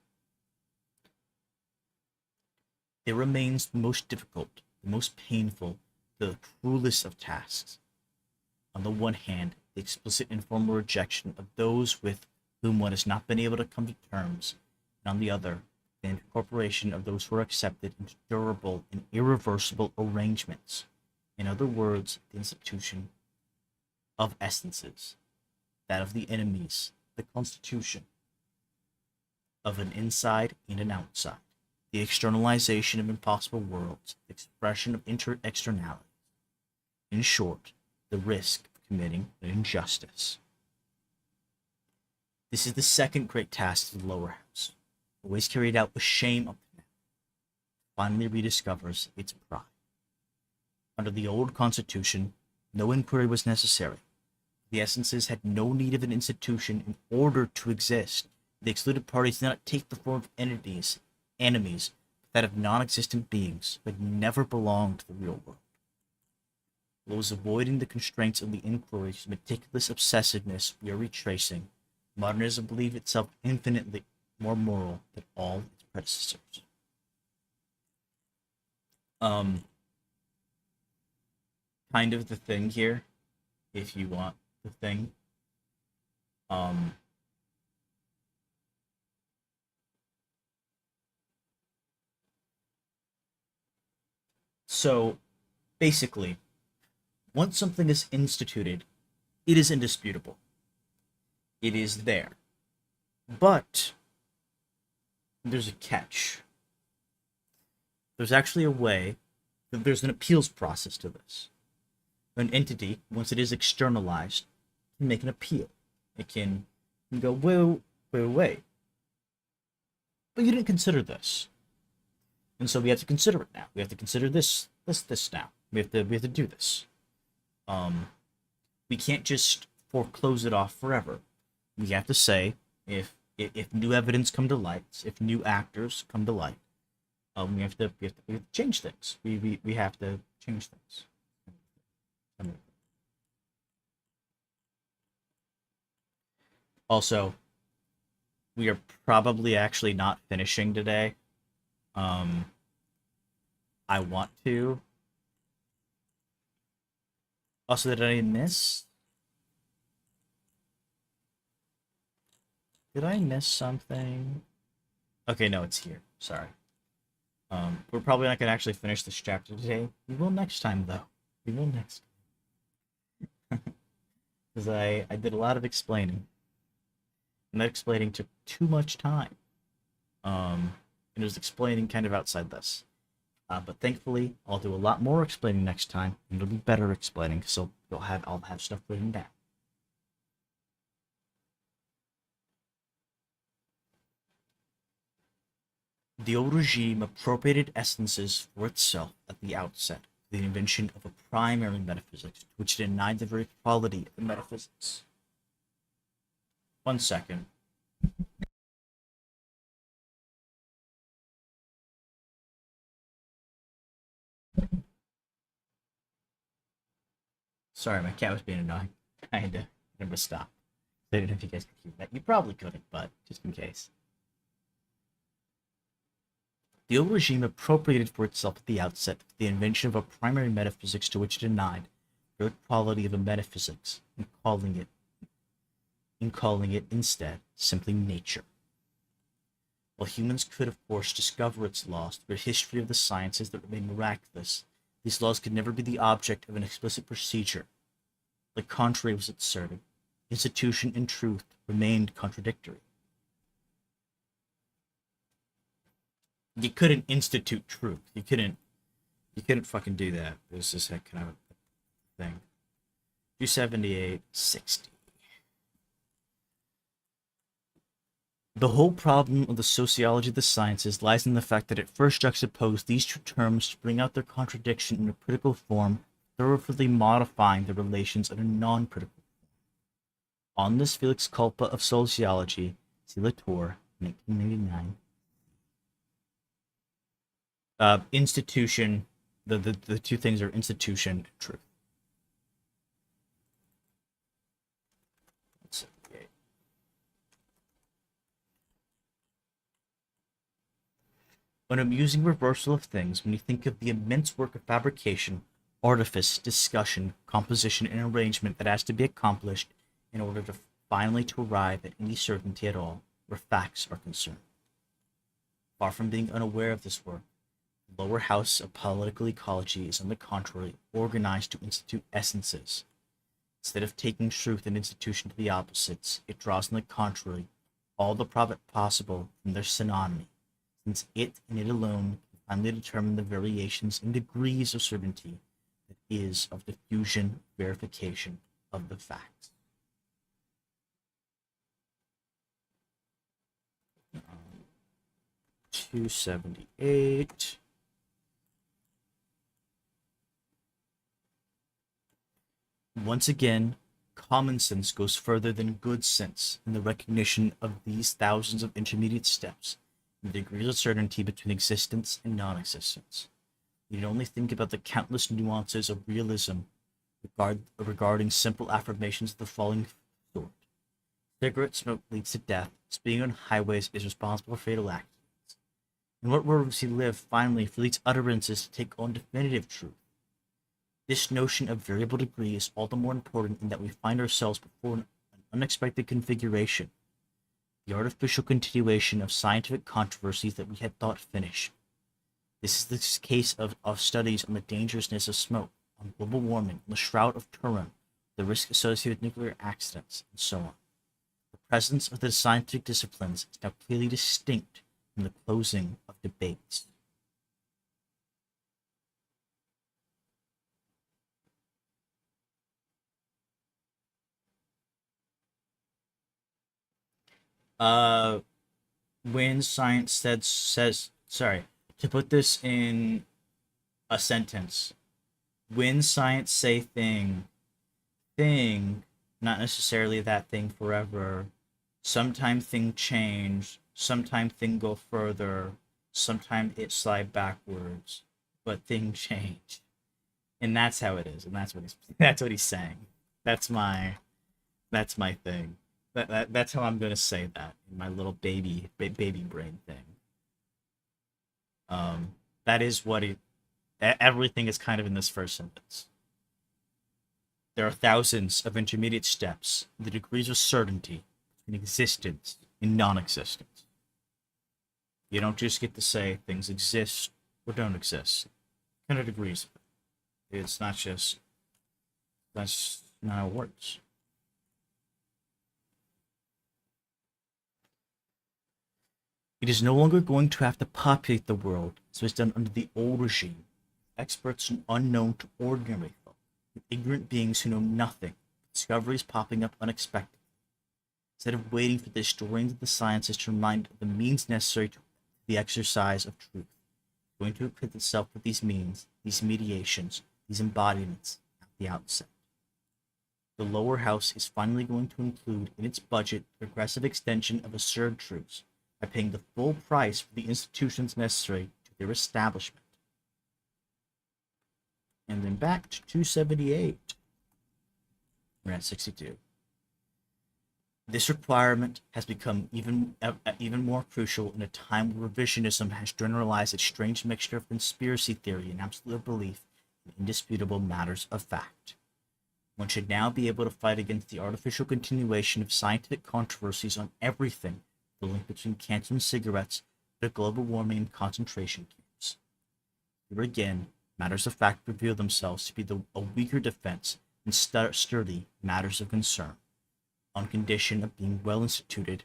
It remains the most difficult, the most painful, the cruelest of tasks. On the one hand, the explicit and formal rejection of those with whom one has not been able to come to terms, and on the other, the incorporation of those who are accepted into durable and irreversible arrangements. In other words, the institution of essences, that of the enemies, the constitution of an inside and an outside, the externalization of impossible worlds, the expression of externalities. In short, the risk of committing an injustice. This is the second great task of the lower house, always carried out with shame up to now, finally rediscovers its pride. Under the old constitution, no inquiry was necessary. The essences had no need of an institution in order to exist. The excluded parties did not take the form of entities, enemies, but that of non-existent beings who had never belonged to the real world. Those avoiding the constraints of the inquiry's meticulous obsessiveness we are retracing, modernism believed itself infinitely more moral than all its predecessors. Kind of the thing here, if you want the thing. So, basically, once something is instituted, it is indisputable. It is there. But there's a catch. There's actually a way that there's an appeals process to this. An entity, once it is externalized, can make an appeal. It can go, wait. But you didn't consider this. And so we have to consider it now. We have to consider this now. We have to do this. We can't just foreclose it off forever. We have to say if new evidence come to light, if new actors come to light, we have to change things. We have to change things. Also, we are probably actually not finishing today. I want to. Also, did I miss? Did I miss something? Okay, no, it's here. Sorry. We're probably not gonna actually finish this chapter today. We will next time, though. We will next. Because I did a lot of explaining. And that explaining took too much time. And it was explaining kind of outside this. But thankfully, I'll do a lot more explaining next time, and it'll be better explaining, so I'll have stuff written down. The old regime appropriated essences for itself at the outset, the invention of a primary metaphysics, which denied the very quality of the metaphysics. 1 second. Sorry, my cat was being annoying. I had to stop. I didn't know if you guys could hear that. You probably couldn't, but just in case. The old regime appropriated for itself at the outset the invention of a primary metaphysics to which it denied the very quality of a metaphysics, in calling it instead simply nature. While humans could, of course, discover its laws through a history of the sciences that remain miraculous, these laws could never be the object of an explicit procedure. The contrary was asserted. Institution and truth remained contradictory. You couldn't institute truth. You couldn't fucking do that. It was just kind of a thing. 278, 60. The whole problem of the sociology of the sciences lies in the fact that it first juxtaposed these two terms to bring out their contradiction in a critical form, thoroughly modifying the relations in a non-critical form. On this Felix Culpa of Sociology, see Latour, 1989. Institution, the two things are institution and truth. An amusing reversal of things when you think of the immense work of fabrication, artifice, discussion, composition, and arrangement that has to be accomplished in order to finally to arrive at any certainty at all where facts are concerned. Far from being unaware of this work, the lower house of political ecology is on the contrary organized to institute essences. Instead of taking truth and institution to the opposites, it draws on the contrary all the profit possible from their synonymy, since it and it alone can finally determine the variations in degrees of certainty that is of diffusion verification of the facts. 278. Once again, common sense goes further than good sense in the recognition of these thousands of intermediate steps and the degrees of certainty between existence and non-existence. You need only think about the countless nuances of realism regarding simple affirmations of the following sort. Cigarette smoke leads to death. Speeding on highways is responsible for fatal accidents. In what world does he live, finally, for these utterances to take on definitive truth? This notion of variable degree is all the more important in that we find ourselves before an unexpected configuration, the artificial continuation of scientific controversies that we had thought finished. This is the case of studies on the dangerousness of smoke, on global warming, on the Shroud of Turin, the risk associated with nuclear accidents, and so on. The presence of the scientific disciplines is now clearly distinct from the closing of debates. Uh, when science to put this in a sentence, when science say thing, not necessarily that thing forever. Sometime thing change, sometime thing go further, sometime it slide backwards, but thing change. And that's how it is, and that's what he's saying. That's my that's my thing. That's how I'm gonna say that in my little baby brain thing. That is what it. Everything is kind of in this first sentence. There are thousands of intermediate steps, the degrees of certainty in existence and non-existence. You don't just get to say things exist or don't exist. Kind of degrees. It's not just. That's not how it works. It is no longer going to have to populate the world as was done under the old regime. Experts unknown to ordinary folk, with ignorant beings who know nothing, discoveries popping up unexpectedly. Instead of waiting for the historians of the sciences to remind of the means necessary to the exercise of truth, it's going to equip itself with these means, these mediations, these embodiments at the outset. The lower house is finally going to include in its budget the progressive extension of assured truths by paying the full price for the institutions necessary to their establishment. And then back to 278. We're at 62. This requirement has become even more crucial in a time where revisionism has generalized its strange mixture of conspiracy theory and absolute belief in indisputable matters of fact. One should now be able to fight against the artificial continuation of scientific controversies on everything, the link between cancer and cigarettes, the global warming and concentration camps. Here again, matters of fact reveal themselves to be a weaker defense than sturdy matters of concern, on condition of being well instituted.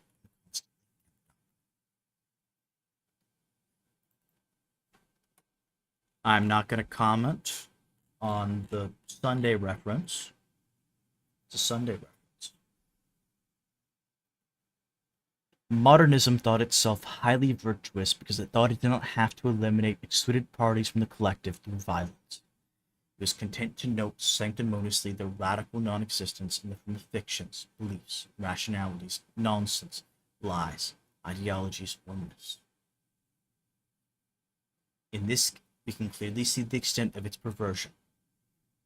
I'm not going to comment on the Sunday reference. It's a Sunday reference. Modernism thought itself highly virtuous because it thought it did not have to eliminate excluded parties from the collective through violence. It was content to note sanctimoniously their radical non-existence in the fictions, beliefs, rationalities, nonsense, lies, ideologies, or myths. In this, we can clearly see the extent of its perversion.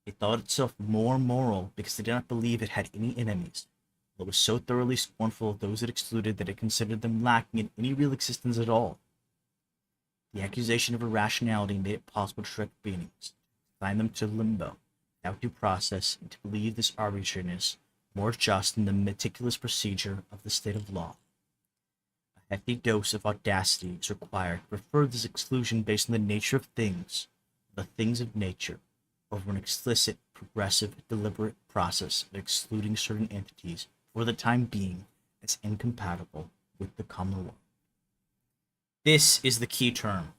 It thought itself more moral because it did not believe it had any enemies. It was so thoroughly scornful of those it excluded that it considered them lacking in any real existence at all. The accusation of irrationality made it possible to trick beings, consign them to limbo, without due process, and to believe this arbitrariness more just than the meticulous procedure of the state of law. A hefty dose of audacity is required to refer this exclusion based on the nature of things, the things of nature, over an explicit, progressive, deliberate process of excluding certain entities for the time being as incompatible with the common world. This is the key term.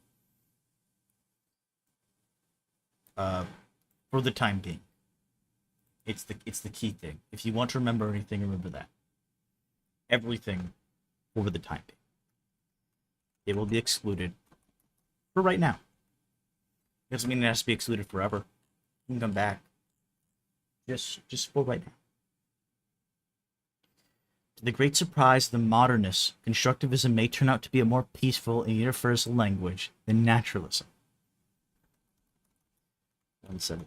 For the time being. It's the key thing. If you want to remember anything, remember that. Everything for the time being. It will be excluded for right now. It doesn't mean it has to be excluded forever. You can come back. Just for right now. To the great surprise of the modernists, constructivism may turn out to be a more peaceful and universal language than naturalism. 170.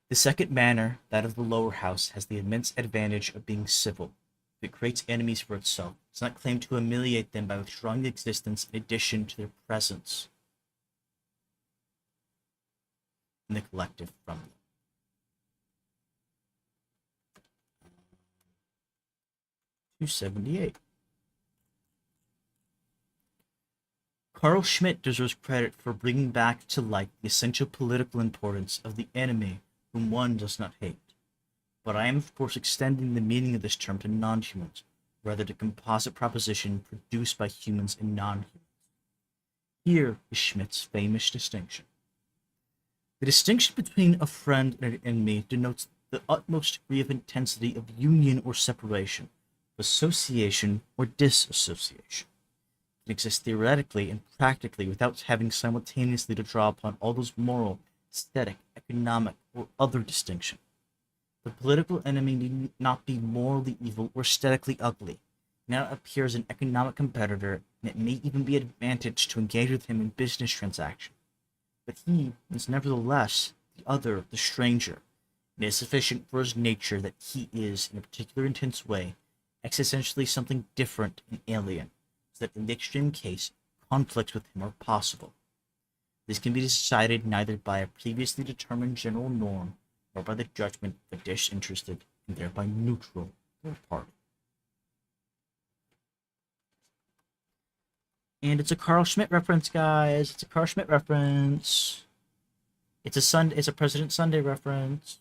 The second manner, that of the lower house, has the immense advantage of being civil. If it creates enemies for itself, it does not claim to humiliate them by withdrawing the existence in addition to their presence in the collective from them. $278. Carl Schmitt deserves credit for bringing back to light the essential political importance of the enemy whom one does not hate. But I am of course extending the meaning of this term to non-humans, rather to composite proposition produced by humans and non-humans. Here is Schmitt's famous distinction. The distinction between a friend and an enemy denotes the utmost degree of intensity of union or separation, association or disassociation. It can exist theoretically and practically without having simultaneously to draw upon all those moral, aesthetic, economic, or other distinctions. The political enemy need not be morally evil or aesthetically ugly. It now appears an economic competitor, and it may even be an advantage to engage with him in business transactions. But he is nevertheless the other, the stranger, and it is sufficient for his nature that he is, in a particular intense way, existentially something different and alien, so that in the extreme case, conflicts with him are possible. This can be decided neither by a previously determined general norm, nor by the judgment of a disinterested and thereby neutral third party. And it's a Carl Schmitt reference, guys. It's a Carl Schmitt reference. It's a President Sunday reference.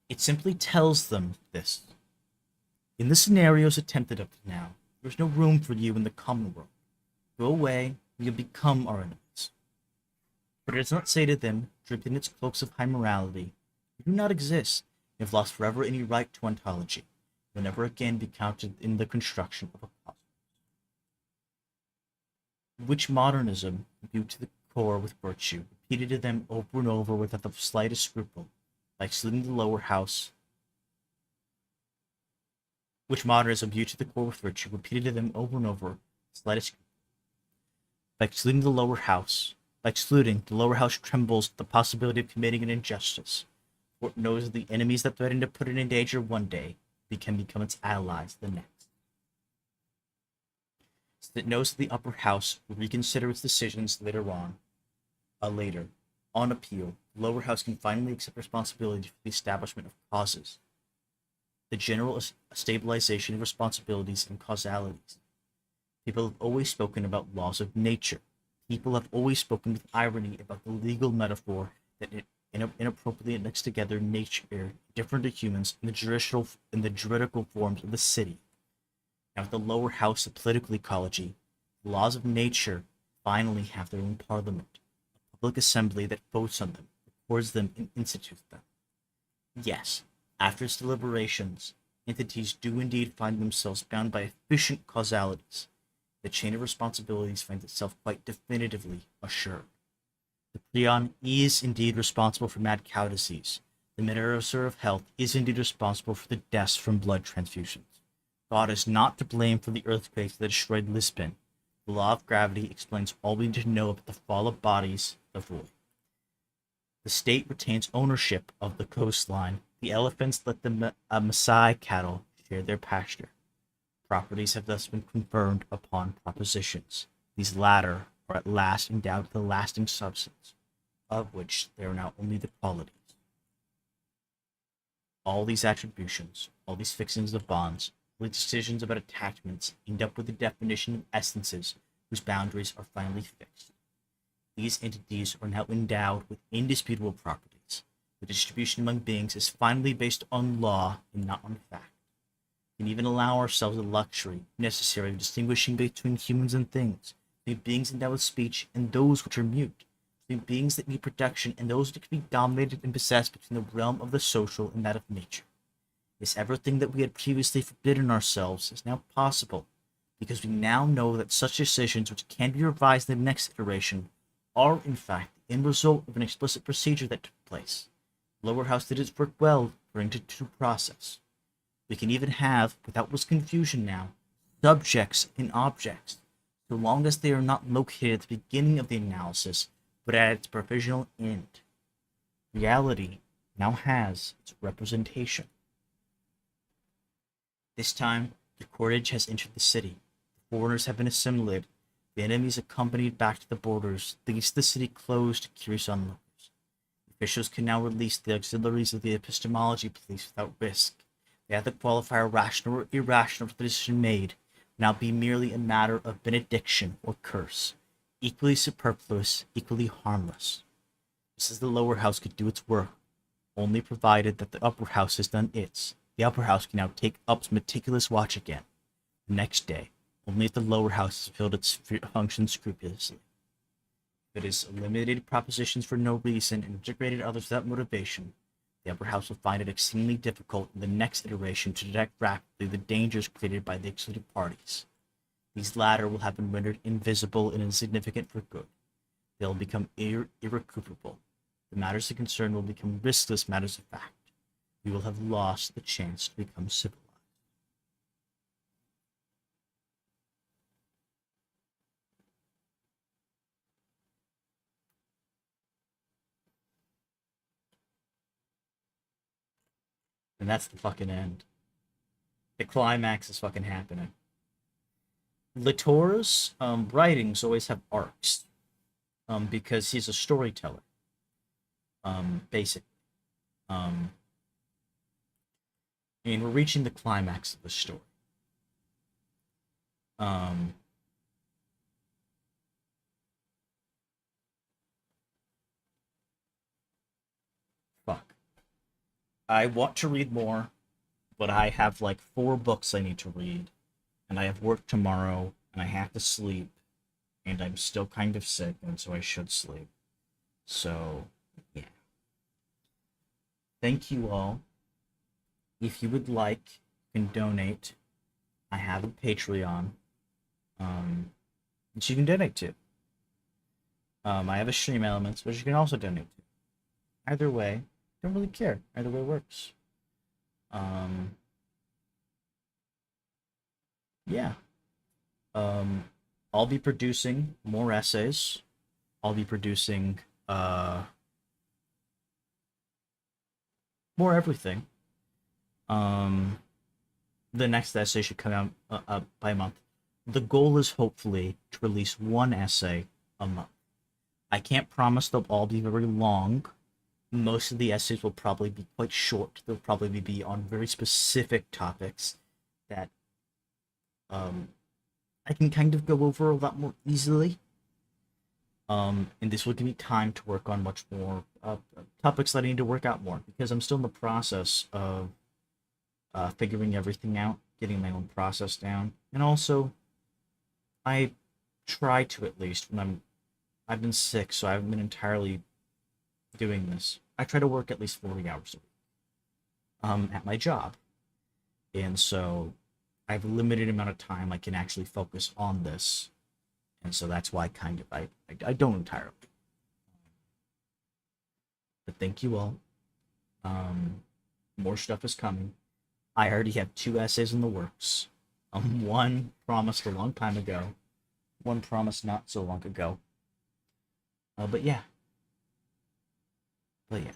It simply tells them this. In the scenarios attempted up to now, there's no room for you in the common world. Go away, and you'll become our enemies. But it does not say to them, draped in its cloaks of high morality, you do not exist, and have lost forever any right to ontology. Will never again be counted in the construction of a cosmos. Which modernism, imbued to the core with virtue, repeated to them over and over without the slightest scruple, by excluding the lower house. Which modernism, imbued to the core with virtue, repeated to them over and over, slightest scruple. By excluding the lower house. By excluding, the lower house trembles at the possibility of committing an injustice, for it knows that the enemies that threaten to put it in danger one day can become its allies the next. So it knows that the upper house will reconsider its decisions later on. On appeal, the lower house can finally accept responsibility for the establishment of causes, the general stabilization of responsibilities and causalities. People have always spoken about laws of nature. People have always spoken with irony about the legal metaphor that inappropriately mix together nature, different to humans, in the juridical forms of the city. Now, with the lower house of political ecology, The laws of nature finally have their own parliament, a public assembly that votes on them, records them, and institutes them. Yes, after its deliberations, entities do indeed find themselves bound by efficient causalities. The chain of responsibilities finds itself quite definitively assured. The prion is indeed responsible for mad cow disease. The minister of health is indeed responsible for the deaths from blood transfusions. God is not to blame for the earthquakes that destroyed Lisbon. The law of gravity explains all we need to know about the fall of bodies, the void. The state retains ownership of the coastline. The elephants let the Maasai cattle share their pasture. Properties have thus been conferred upon propositions. These latter are at last endowed with a lasting substance, of which they are now only the qualities. All these attributions, all these fixings of bonds, all these decisions about attachments end up with the definition of essences whose boundaries are finally fixed. These entities are now endowed with indisputable properties. The distribution among beings is finally based on law and not on fact. We can even allow ourselves the luxury necessary of distinguishing between humans and things, between beings endowed with speech and those which are mute, between beings that need protection and those that can be dominated and possessed, between the realm of the social and that of nature. Yes, everything that we had previously forbidden ourselves is now possible, because we now know that such decisions which can be revised in the next iteration are in fact the end result of an explicit procedure that took place. The lower house did its work well according to due process. We can even have, without much confusion now, subjects and objects, so long as they are not located at the beginning of the analysis, but at its provisional end. Reality now has its representation. This time, the cortege has entered the city. The foreigners have been assimilated. The enemies accompanied back to the borders, leaves the city closed to curious onlookers. The officials can now release the auxiliaries of the epistemology police without risk. They have to qualify rational or irrational for the decision made, now be merely a matter of benediction or curse, equally superfluous, equally harmless. Just as the lower house could do its work, only provided that the upper house has done its. The upper house can now take up its meticulous watch again. The next day, only if the lower house has fulfilled its function scrupulously. If it has eliminated propositions for no reason and integrated others without motivation, the upper house will find it exceedingly difficult in the next iteration to detect rapidly the dangers created by the excluded parties. These latter will have been rendered invisible and insignificant for good. They will become irrecuperable. The matters of concern will become riskless matters of fact. We will have lost the chance to become civilized. And that's the fucking end. The climax is fucking happening. Latour's writings always have arcs, because he's a storyteller. Basically. We're reaching the climax of the story. Fuck. I want to read more, but I have like 4 books I need to read, and I have work tomorrow, and I have to sleep, and I'm still kind of sick, and so I should sleep. So, yeah. Thank you all. If you would like, you can donate. I have a Patreon, which you can donate to. I have a Stream Elements, which you can also donate to. Either way, don't really care. Either way works. Yeah. I'll be producing more essays. I'll be producing more everything. The next essay should come out by a month. The goal is hopefully to release 1 essay a month. I can't promise they'll all be very long. Most of the essays will probably be quite short. They'll probably be on very specific topics that I can kind of go over a lot more easily. And this will give me time to work on much more topics that I need to work out more, because I'm still in the process of figuring everything out, getting my own process down, and also I try to, at least when I've been sick, so I haven't been entirely doing this. I try to work at least 40 hours a week at my job, and so I have a limited amount of time I can actually focus on this, and so that's why I don't entirely. But thank you all. More stuff is coming. I already have 2 essays in the works. One promised a long time ago, one promised not so long ago. But yeah. But yeah.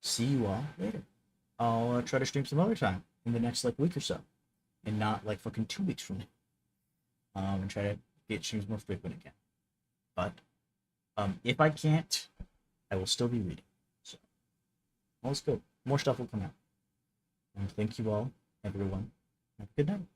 See you all later. I'll try to stream some other time in the next like week or so, and not like fucking 2 weeks from now. And try to get streams more frequent again. But if I can't, I will still be reading. So all's good. More stuff will come out. And thank you all, everyone. Have a good night.